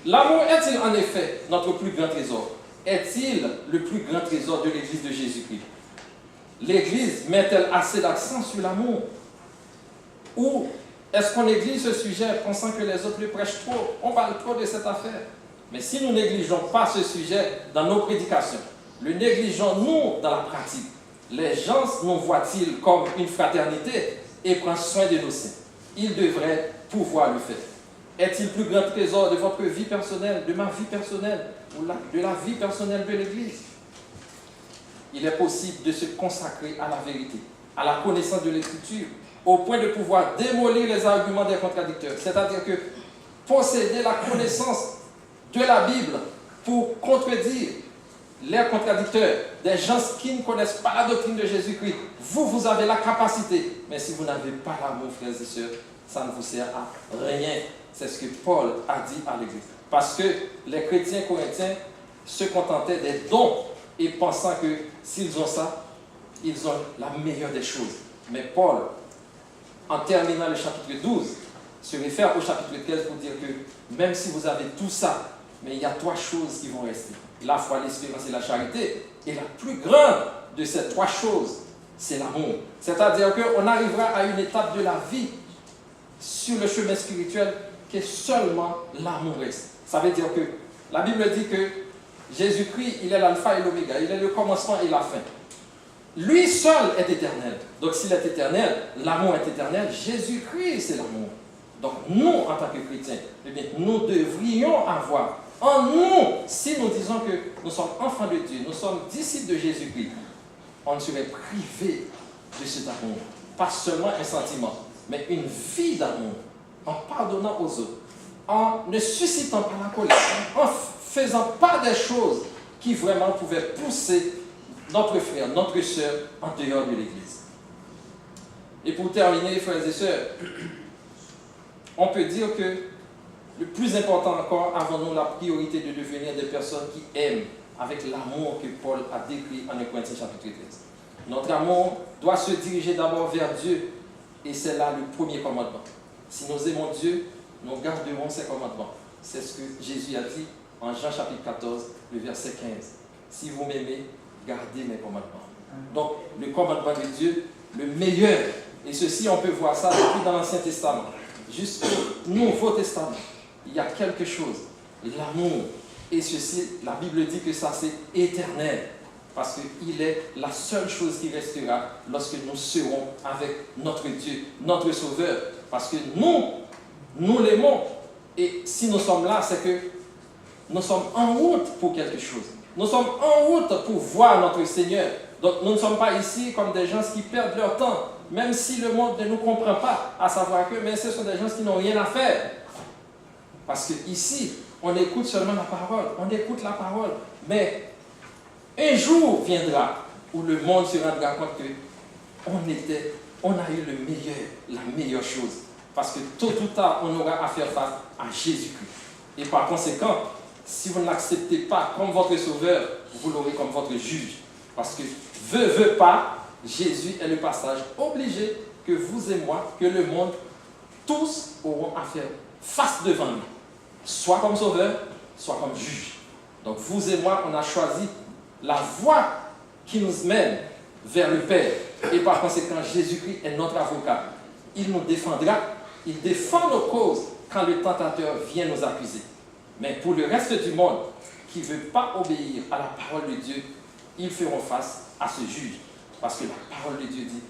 L'amour est-il en effet notre plus grand trésor? Est-il le plus grand trésor de l'Église de Jésus-Christ? L'Église met-elle assez d'accent sur l'amour? Ou est-ce qu'on néglige ce sujet pensant que les autres le prêchent trop? On parle trop de cette affaire. Mais si nous négligeons pas ce sujet dans nos prédications, le négligeons nous dans la pratique, les gens nous voient-ils comme une fraternité et prennent soin de nos saints? Ils devraient pouvoir le faire. Est-il le plus grand trésor de votre vie personnelle, de ma vie personnelle, ou de la vie personnelle de l'Église? Il est possible de se consacrer à la vérité, à la connaissance de l'Écriture, au point de pouvoir démolir les arguments des contradicteurs. C'est-à-dire que posséder la connaissance de la Bible pour contredire les contradicteurs, des gens qui ne connaissent pas la doctrine de Jésus-Christ. Vous avez la capacité. Mais si vous n'avez pas l'amour, frères et sœurs, ça ne vous sert à rien. C'est ce que Paul a dit à l'Église. Parce que les chrétiens corinthiens se contentaient des dons et pensant que s'ils ont ça, ils ont la meilleure des choses. Mais Paul, en terminant le chapitre 12, se réfère au chapitre 13 pour dire que même si vous avez tout ça, mais il y a 3 choses qui vont rester. La foi, l'espérance et la charité. Et la plus grande de ces 3 choses, c'est l'amour. C'est-à-dire qu'on arrivera à une étape de la vie sur le chemin spirituel que seulement l'amour reste. Ça veut dire que la Bible dit que Jésus-Christ, il est l'alpha et l'oméga, il est le commencement et la fin. Lui seul est éternel. Donc s'il est éternel, l'amour est éternel. Jésus-Christ, c'est l'amour. Donc nous, en tant que chrétiens, eh bien, nous devrions avoir en nous, si nous disons que nous sommes enfants de Dieu, nous sommes disciples de Jésus-Christ, on ne serait privé de cet amour. Pas seulement un sentiment, mais une vie d'amour, en pardonnant aux autres, en ne suscitant pas la colère, en faisant pas des choses qui vraiment pouvaient pousser notre frère, notre sœur en dehors de l'Église. Et pour terminer, frères et sœurs, on peut dire que le plus important encore, avons-nous la priorité de devenir des personnes qui aiment avec l'amour que Paul a décrit en 1 Corinthiens chapitre 13. Notre amour doit se diriger d'abord vers Dieu, et c'est là le premier commandement. Si nous aimons Dieu, nous garderons ses commandements. C'est ce que Jésus a dit en Jean chapitre 14, le verset 15. Si vous m'aimez, gardez mes commandements. Donc, le commandement de Dieu, le meilleur, et ceci, on peut voir ça depuis dans l'Ancien Testament, jusqu'au Nouveau Testament. Il y a quelque chose, l'amour. Et ceci, la Bible dit que ça c'est éternel. Parce qu'il est la seule chose qui restera lorsque nous serons avec notre Dieu, notre Sauveur. Parce que nous l'aimons. Et si nous sommes là, c'est que nous sommes en route pour quelque chose. Nous sommes en route pour voir notre Seigneur. Donc nous ne sommes pas ici comme des gens qui perdent leur temps. Même si le monde ne nous comprend pas, à savoir que mais ce sont des gens qui n'ont rien à faire. Parce qu'ici, on écoute seulement la parole, on écoute la parole, mais un jour viendra où le monde se rendra compte qu'on a eu le meilleur, la meilleure chose. Parce que tôt ou tard, on aura à faire face à Jésus-Christ. Et par conséquent, si vous ne l'acceptez pas comme votre sauveur, vous l'aurez comme votre juge. Parce que veut pas, Jésus est le passage obligé que vous et moi, que le monde, tous auront à faire face devant lui. Soit comme sauveur, soit comme juge. Donc vous et moi, on a choisi la voie qui nous mène vers le Père. Et par conséquent, Jésus-Christ est notre avocat. Il nous défendra, il défend nos causes quand le tentateur vient nous accuser. Mais pour le reste du monde qui ne veut pas obéir à la parole de Dieu, ils feront face à ce juge. Parce que la parole de Dieu dit,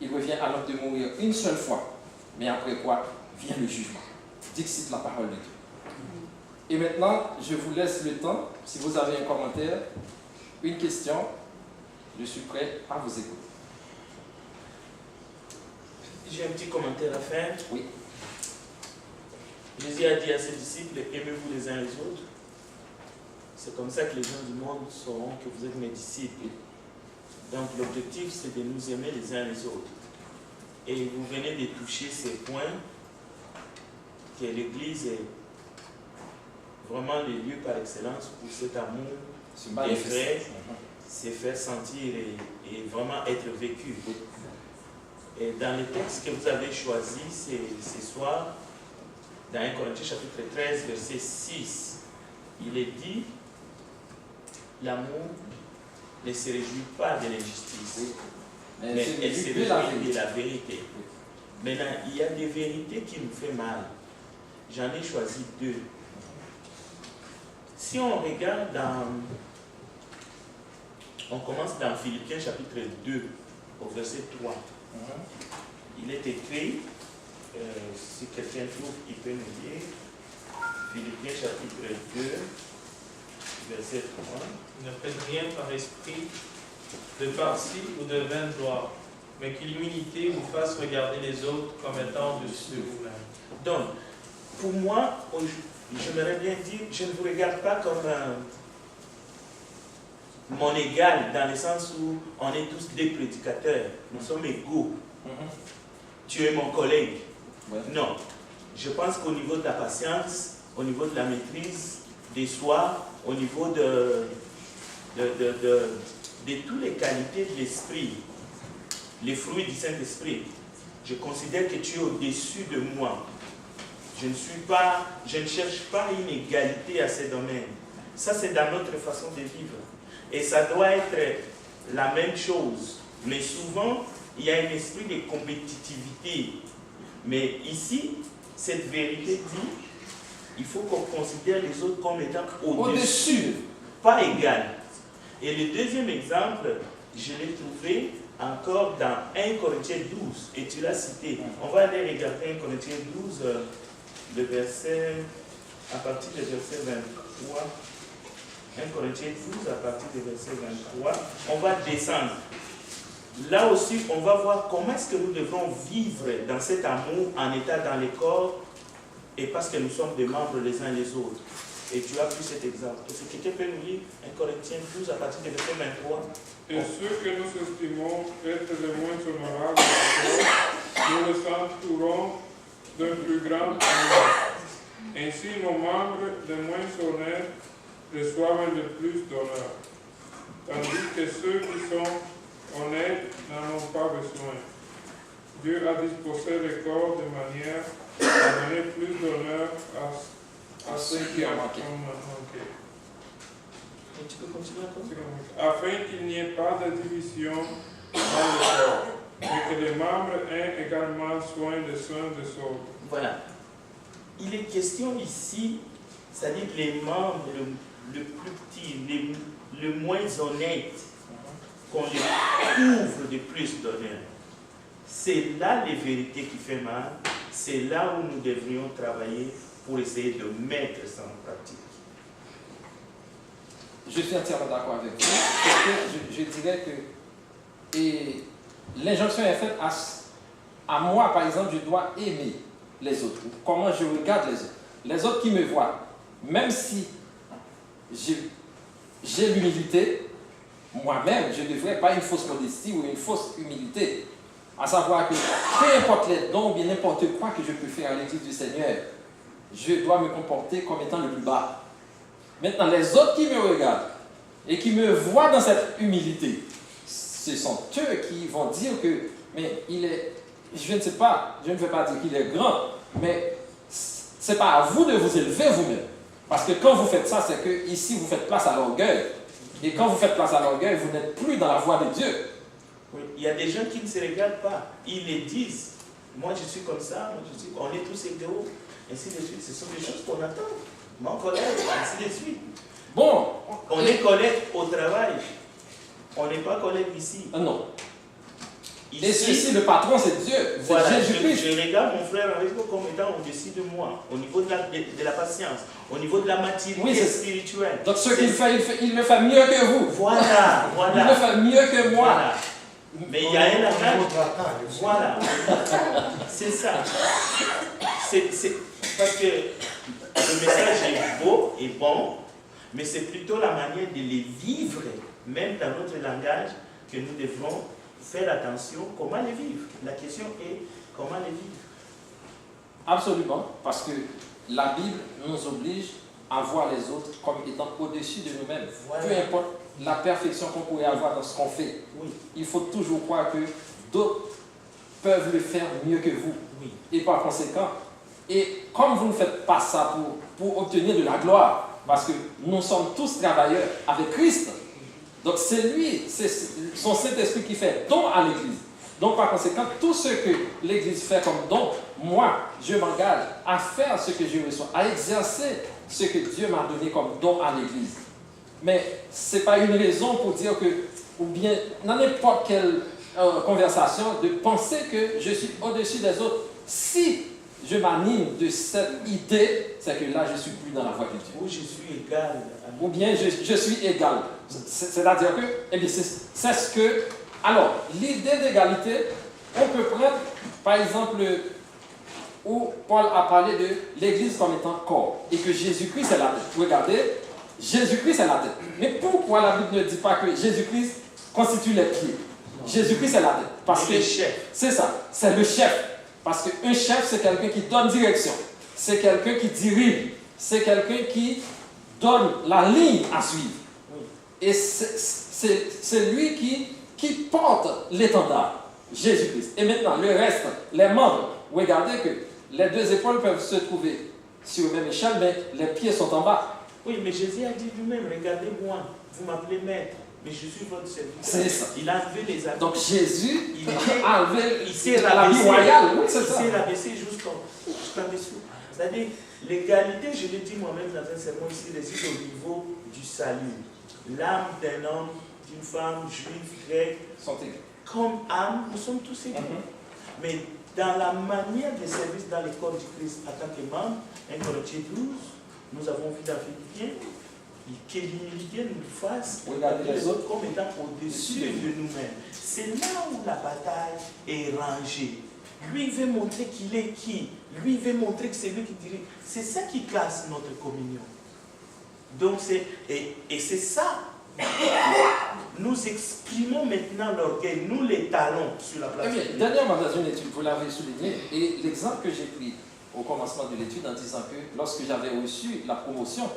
il revient à l'homme de mourir une seule fois, mais après quoi vient le jugement. Dixit la parole de Dieu. Et maintenant, je vous laisse le temps, si vous avez un commentaire, une question, je suis prêt à vous écouter. J'ai un petit commentaire à faire. Oui. Jésus a dit à ses disciples, aimez-vous les uns les autres. C'est comme ça que les gens du monde sauront que vous êtes mes disciples. Donc l'objectif, c'est de nous aimer les uns les autres. Et vous venez de toucher ces points que l'Église vraiment le lieu par excellence où cet amour C'est est magnifique. vrai, c'est faire sentir et vraiment être vécu. Et dans les textes que vous avez choisis ce soir, dans 1 Corinthiens chapitre 13, verset 6, il est dit, l'amour ne se réjouit pas de l'injustice, mais elle se réjouit de la vérité. Maintenant, il y a des vérités qui nous font mal. J'en ai choisi deux. Si on regarde on commence dans Philippiens chapitre 2, au verset 3. Il est écrit, si quelqu'un trouve, il peut nous lire. Philippiens chapitre 2, verset 3. Ne faites rien par esprit de parti ou de vaine gloire, mais que l'humilité vous fasse regarder les autres comme étant au-dessus de vous-même. Donc, pour moi, j'aimerais bien dire, je ne vous regarde pas comme mon égal, dans le sens où on est tous des prédicateurs, nous sommes égaux. Tu es mon collègue. Ouais. Non. Je pense qu'au niveau de la patience, au niveau de la maîtrise des soi, au niveau de toutes les qualités de l'esprit, les fruits du Saint-Esprit, je considère que tu es au-dessus de moi. Je ne cherche pas une égalité à ces domaines. Ça, c'est dans notre façon de vivre. Et ça doit être la même chose. Mais souvent, il y a un esprit de compétitivité. Mais ici, cette vérité dit, il faut qu'on considère les autres comme étant au-dessus, pas égal. Et le deuxième exemple, je l'ai trouvé encore dans 1 Corinthiens 12, et tu l'as cité. On va aller regarder 1 Corinthiens 12, à partir du verset 23. 1 Corinthiens 12, à partir du verset 23. On va descendre. Là aussi, on va voir comment est-ce que nous devrons vivre dans cet amour en état dans les corps, et parce que nous sommes des membres les uns les autres. Et tu as pris cet exemple. Est-ce que quelqu'un peut nous lire 1 Corinthiens 12 à partir du verset 23? Et ceux que nous estimons être les moins honorables, nous les entourons d'un plus grand honneur. Ainsi, nos membres les moins honnêtes reçoivent le plus d'honneur, tandis que ceux qui sont honnêtes n'en ont pas besoin. Dieu a disposé le corps de manière à donner plus d'honneur à ceux qui en manqué. Tu peux continuer encore? Afin qu'il n'y ait pas de division dans le corps, mais que les membres aient également soin des uns des autres. Voilà. Il est question ici, c'est-à-dire les membres le plus petit, le moins honnête, qu'on les couvre de plus d'honneur. C'est là les vérités qui font mal, c'est là où nous devrions travailler pour essayer de mettre ça en pratique. Je suis entièrement d'accord avec vous. Parce que je dirais que l'injonction est faite à moi, par exemple, je dois aimer les autres. Comment je regarde les autres. Les autres qui me voient, même si j'ai l'humilité, moi-même, je ne devrais pas une fausse modestie ou une fausse humilité. À savoir que peu importe les dons, bien n'importe quoi que je peux faire à l'église du Seigneur, je dois me comporter comme étant le plus bas. Maintenant, les autres qui me regardent et qui me voient dans cette humilité, ce sont eux qui vont dire que, mais il est, je ne sais pas, je ne veux pas dire qu'il est grand, mais ce n'est pas à vous de vous élever vous-même. Parce que quand vous faites ça, c'est que ici, vous faites place à l'orgueil. Et quand vous faites place à l'orgueil, vous n'êtes plus dans la voie de Dieu. Oui. Il y a des gens qui ne se regardent pas. Ils les disent. Moi, je suis comme ça. On est tous égaux. Ainsi de suite. Ce sont des choses qu'on attend. Mon collègue, ainsi de suite. Bon. On est collègues au travail. On n'est pas collègues ici. Non. Ici, le patron, c'est Dieu. Voilà, C'est Jésus-Christ. je regarde mon frère avec moi comme étant au-dessus de moi, au niveau de la patience, au niveau de la maturité spirituelle. Donc ce qu'il fait, il le fait mieux que vous. Voilà, voilà. Il le fait mieux que moi. Voilà. Mais il y a un langage. Voilà. C'est ça. C'est parce que le message est beau et bon, mais c'est plutôt la manière de les vivre, même dans notre langage, que nous devrons faire attention comment les vivre. La question est comment les vivre. Absolument, parce que la Bible nous oblige à voir les autres comme étant au-dessus de nous-mêmes. Voilà. Peu importe la perfection qu'on pourrait avoir dans ce qu'on fait, Oui, il faut toujours croire que d'autres peuvent le faire mieux que vous. oui. Et par conséquent, et comme vous ne faites pas ça pour obtenir de la gloire, parce que nous sommes tous travailleurs avec Christ, donc c'est lui, c'est son Saint-Esprit qui fait don à l'Église. Donc par conséquent, tout ce que l'Église fait comme don, moi, je m'engage à faire ce que je reçois, à exercer ce que Dieu m'a donné comme don à l'Église. Mais ce n'est pas une raison pour dire que, ou bien dans n'importe quelle conversation, de penser que je suis au-dessus des autres. Si je m'anime de cette idée, c'est que là, je ne suis plus dans la voie de Dieu. Où je suis égal. Ou bien je suis égal. C'est-à-dire que, eh bien, c'est ce que... Alors, l'idée d'égalité, on peut prendre, par exemple, où Paul a parlé de l'Église comme étant corps, et que Jésus-Christ est la tête. Regardez, Jésus-Christ est la tête. Mais pourquoi la Bible ne dit pas que Jésus-Christ constitue les pieds? Jésus-Christ est la tête. Parce que le chef. c'est ça, c'est le chef. Parce qu'un chef, c'est quelqu'un qui donne direction. C'est quelqu'un qui dirige. C'est quelqu'un qui donne la ligne à suivre. Et c'est lui qui porte l'étendard, Jésus-Christ. Et maintenant, le reste, les membres, regardez que les deux épaules peuvent se trouver sur la même échelle, mais les pieds sont en bas. Oui, mais Jésus a dit lui-même, regardez-moi, vous m'appelez maître, mais je suis votre serviteur. C'est ça. Il a enlevé les habits. Donc Jésus Il a enlevé il s'est la vie rabaissé. royale. Oui, c'est Il ça. s'est rabaissé jusqu'en dessous. C'est-à-dire, l'égalité, je l'ai dit moi-même dans un sermon ici, réside au niveau du salut. L'âme d'un homme, d'une femme, juive, grecque, Sont égaux. comme âme, nous sommes tous égaux. Mais dans la manière de service dans le corps du Christ en tant que membre, 1 Corinthiens 12, nous avons vu dans Philippiens que l'humilité nous fasse Regardez les autres comme étant au-dessus de de nous-mêmes. C'est là où la bataille est rangée. Lui il veut montrer qu'il est qui. Lui il veut montrer que c'est lui qui dirige. C'est ça qui casse notre communion. Donc et c'est ça. Nous exprimons maintenant l'orgueil, nous les talons sur la place. Eh bien, dernièrement dans une étude, vous l'avez souligné, et l'exemple que j'ai pris au commencement de l'étude en disant que lorsque j'avais reçu la promotion,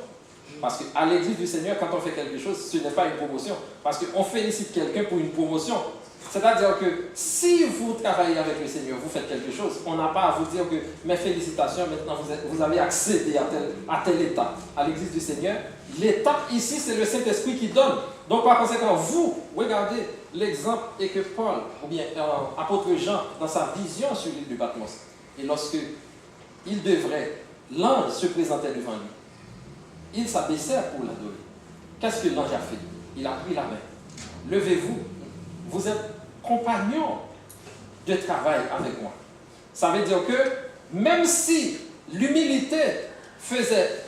parce qu'à l'Église du Seigneur, quand on fait quelque chose, ce n'est pas une promotion, parce qu'on félicite quelqu'un pour une promotion. C'est-à-dire que si vous travaillez avec le Seigneur, vous faites quelque chose, on n'a pas à vous dire que mes félicitations, maintenant vous avez accédé à tel état. À l'Église du Seigneur, l'étape ici, c'est le Saint-Esprit qui donne. Donc par conséquent, vous, regardez l'exemple et que Paul, ou bien apôtre Jean, dans sa vision sur l'île de Patmos, et lorsque il devrait, l'ange se présentait devant lui, il s'abaissait pour l'adorer. Qu'est-ce que l'ange a fait? Il a pris la main. Levez-vous, vous êtes compagnon de travail avec moi. Ça veut dire que même si l'humilité faisait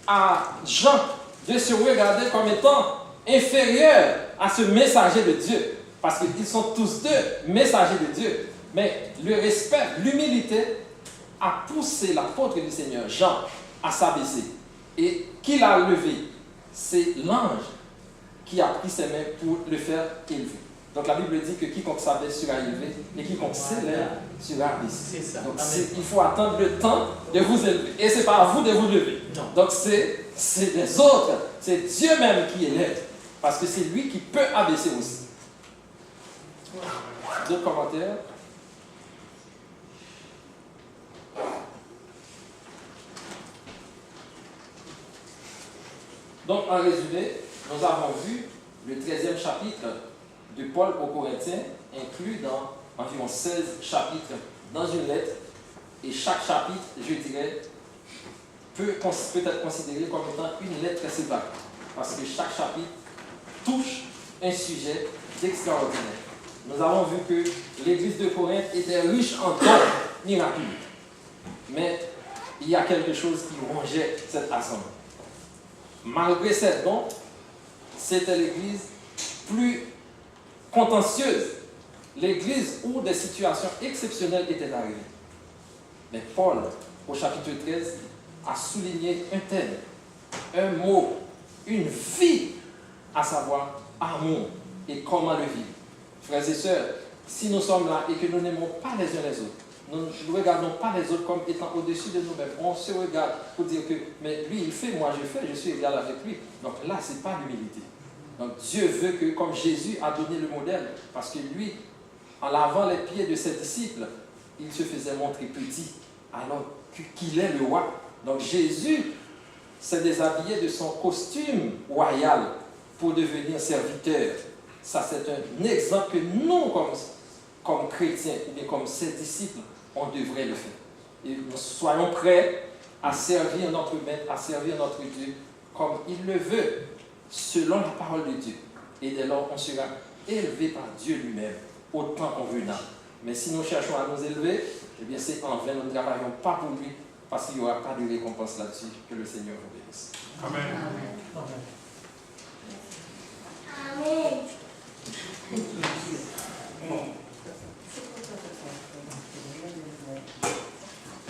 à Jean de se regarder comme étant inférieur à ce messager de Dieu, parce qu'ils sont tous deux messagers de Dieu, mais le respect, l'humilité a poussé l'apôtre du Seigneur, Jean, à s'abaisser. Et qui l'a levé? C'est l'ange qui a pris ses mains pour le faire élever. Donc la Bible dit que quiconque s'abaisse sera élevé et quiconque s'élève sera abaissé. C'est ça. Donc il faut attendre le temps de vous élever. Et ce n'est pas à vous de vous lever. Non. Donc c'est les autres. C'est Dieu même qui élève. Parce que c'est lui qui peut abaisser aussi. D'autres commentaires? Donc en résumé, nous avons vu le 13e chapitre de Paul aux Corinthiens, inclus dans environ 16 chapitres dans une lettre, et chaque chapitre, je dirais, peut être considéré comme étant une lettre séparée, parce que chaque chapitre touche un sujet d'extraordinaire. Nous avons vu que l'église de Corinthe était riche en dons miraculeux, mais il y a quelque chose qui rongeait cette assemblée. Malgré ces dons, c'était l'église plus contentieuse, l'église où des situations exceptionnelles étaient arrivées. Mais Paul, au chapitre 13, a souligné un thème, un mot, une vie, à savoir amour et comment le vivre. Frères et sœurs, si nous sommes là et que nous n'aimons pas les uns les autres, nous ne regardons pas les autres comme étant au-dessus de nous-mêmes. On se regarde pour dire que, mais lui il fait, moi je fais, je suis égal avec lui. Donc là, ce n'est pas l'humilité. Donc Dieu veut que, comme Jésus a donné le modèle, parce que lui, en lavant les pieds de ses disciples, il se faisait montrer petit, alors qu'il est le roi. Donc Jésus s'est déshabillé de son costume royal pour devenir serviteur. Ça, c'est un exemple que nous, comme chrétiens, ou bien comme ses disciples, on devrait le faire. Et nous soyons prêts à servir notre Maître, à servir notre Dieu, comme il le veut, selon la parole de Dieu. Et dès lors, on sera élevé par Dieu lui-même, au temps convenable. Mais si nous cherchons à nous élever, eh bien c'est en vain, nous ne travaillons pas pour lui, parce qu'il n'y aura pas de récompense là-dessus. Que le Seigneur vous bénisse. Amen. Amen.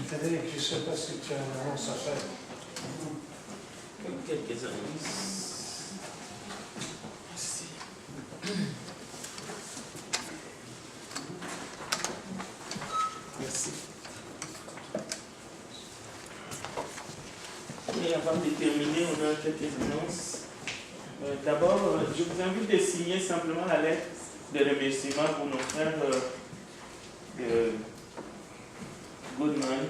Frédéric, je ne sais pas si tu as une annonce à faire. Quelques annonces. Merci. Merci. Et avant de terminer, on a quelques annonces. D'abord, je vous invite de signer simplement la lettre de remerciement pour nos frères de Goodman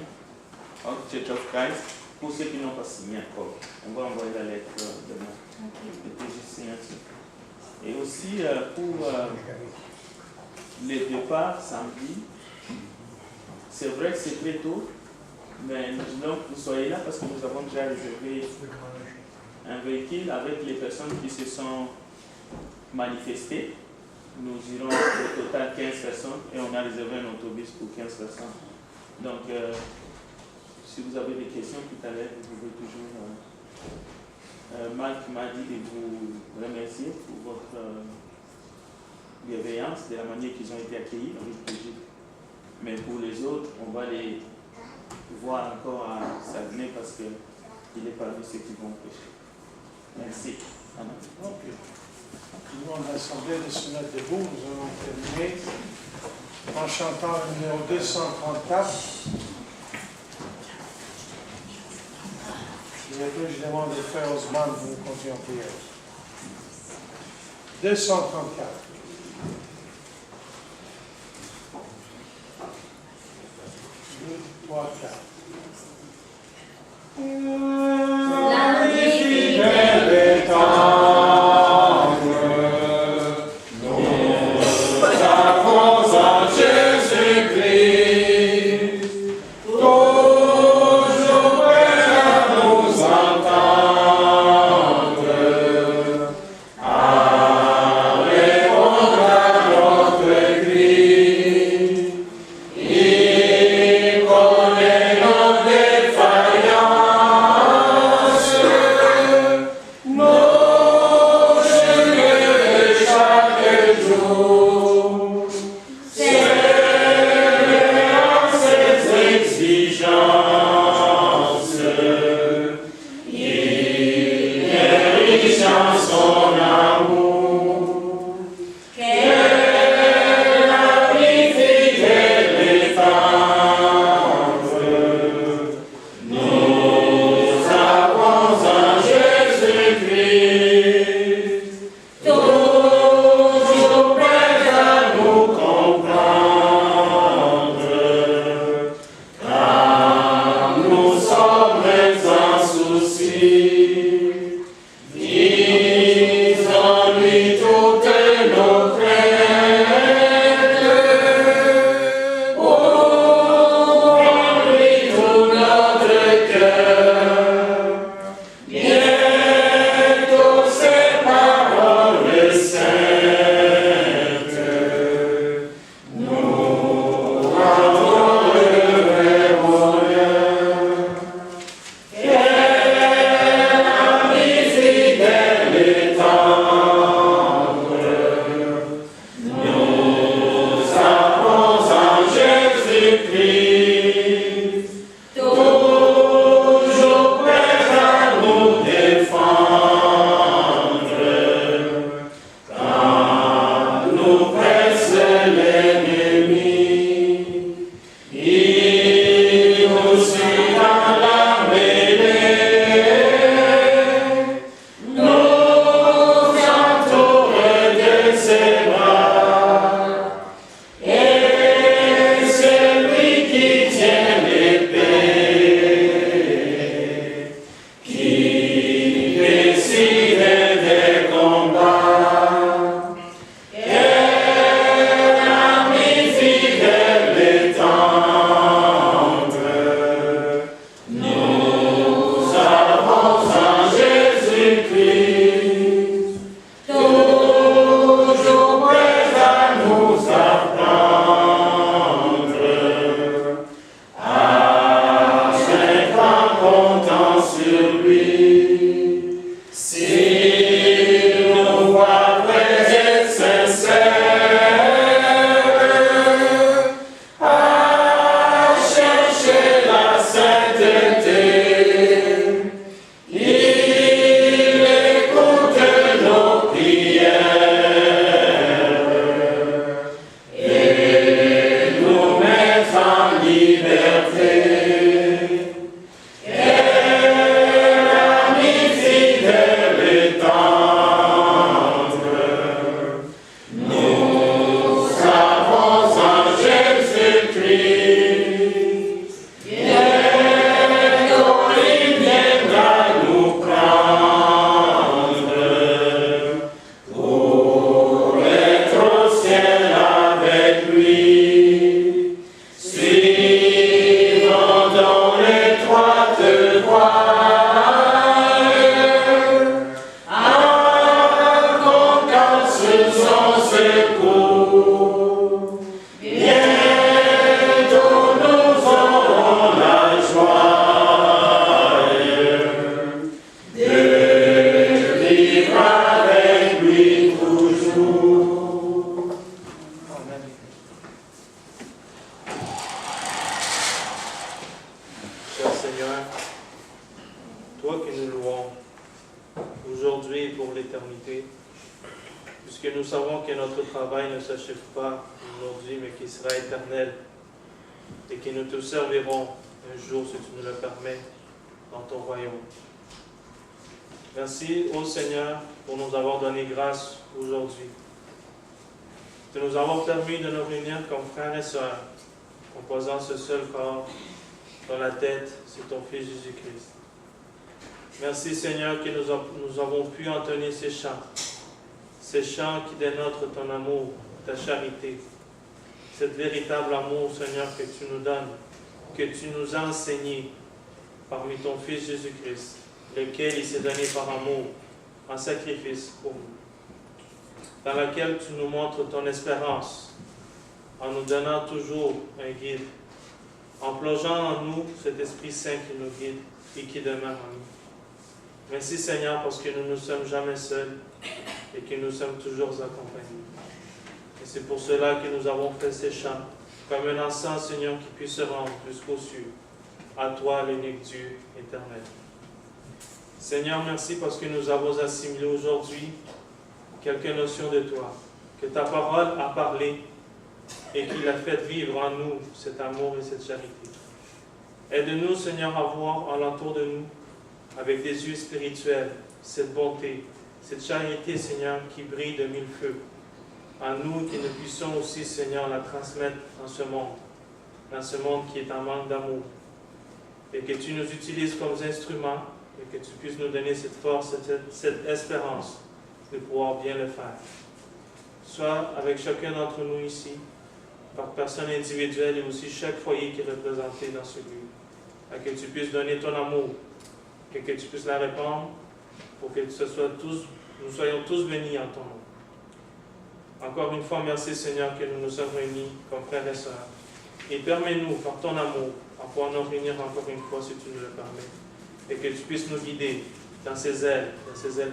of Church of Christ. Pour ceux qui n'ont pas signé encore, on va envoyer la lettre demain. Et aussi pour les départs samedi, c'est vrai que c'est très tôt, mais nous voulons que vous soyez là parce que nous avons déjà réservé un véhicule avec les personnes qui se sont manifestées. Nous irons au total 15 personnes et on a réservé un autobus pour 15 personnes. Donc, si vous avez des questions tout à l'heure, vous pouvez toujours... Marc m'a dit de vous remercier pour votre bienveillance, de la manière qu'ils ont été accueillis dans le projet. Mais pour les autres, on va les voir encore à Saguenay parce qu'il est parmi ceux qui vont prêcher. Merci. Ok. Tout le monde a l'Assemblée de se mettre debout. Nous allons terminer en chantant le numéro 234. Et après, je demande aux frères Osman de nous continuer en prière. 234. 2, 3, 4. La vie fidèle est l'ennemi. Seigneur, toi que nous louons aujourd'hui et pour l'éternité, puisque nous savons que notre travail ne s'achève pas aujourd'hui, mais qu'il sera éternel, et que nous te servirons un jour, si tu nous le permets, dans ton royaume. Merci, ô Seigneur, pour nous avoir donné grâce aujourd'hui, de nous avoir permis de nous réunir comme frères et sœurs, composant ce seul corps, dont la tête, c'est ton Fils Jésus-Christ. Merci, Seigneur, que nous avons pu entonner ces chants qui dénotent ton amour, ta charité, cet véritable amour, Seigneur, que tu nous donnes, que tu nous as enseigné parmi ton Fils Jésus-Christ, lequel il s'est donné par amour, en sacrifice pour nous, dans laquelle tu nous montres ton espérance, en nous donnant toujours un guide, en plongeant en nous cet Esprit Saint qui nous guide et qui demeure en nous. Merci Seigneur parce que nous ne sommes jamais seuls et que nous sommes toujours accompagnés. Et c'est pour cela que nous avons fait ces chants, comme un encens, Seigneur, qui puisse se rendre jusqu'aux cieux, à toi, l'unique Dieu éternel. Seigneur, merci parce que nous avons assimilé aujourd'hui quelques notions de toi, que ta parole a parlé et qu'il a fait vivre en nous cet amour et cette charité. Aide-nous, Seigneur, à voir alentour de nous, avec des yeux spirituels, cette bonté, cette charité, Seigneur, qui brille de mille feux. En nous, que nous puissions aussi, Seigneur, la transmettre dans ce monde qui est en manque d'amour. Et que tu nous utilises comme instruments et que tu puisses nous donner cette force, cette espérance de pouvoir bien le faire. Soit avec chacun d'entre nous ici, par personne individuelle et aussi chaque foyer qui est représenté dans ce lieu. À que tu puisses donner ton amour et que tu puisses la répandre pour que nous soyons tous bénis en ton nom. Encore une fois, merci Seigneur que nous nous sommes réunis comme frères et sœurs. Et permets-nous, par ton amour, à pouvoir nous réunir encore une fois si tu nous le permets. Et que tu puisses nous guider dans ces ailes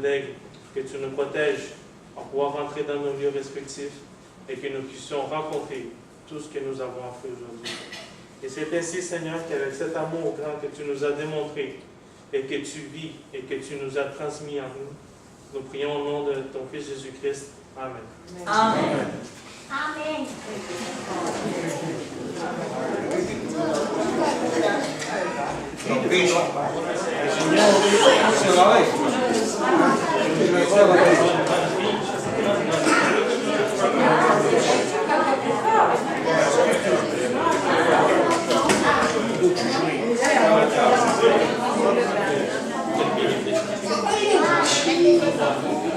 d'aigle, que tu nous protèges à pouvoir rentrer dans nos lieux respectifs et que nous puissions raconter tout ce que nous avons fait aujourd'hui. Et c'est ainsi, Seigneur, qu'avec cet amour grand que tu nous as démontré et que tu vis et que tu nous as transmis en nous, nous prions au nom de ton Fils Jésus-Christ. Amen. Amen. Amen. Amen.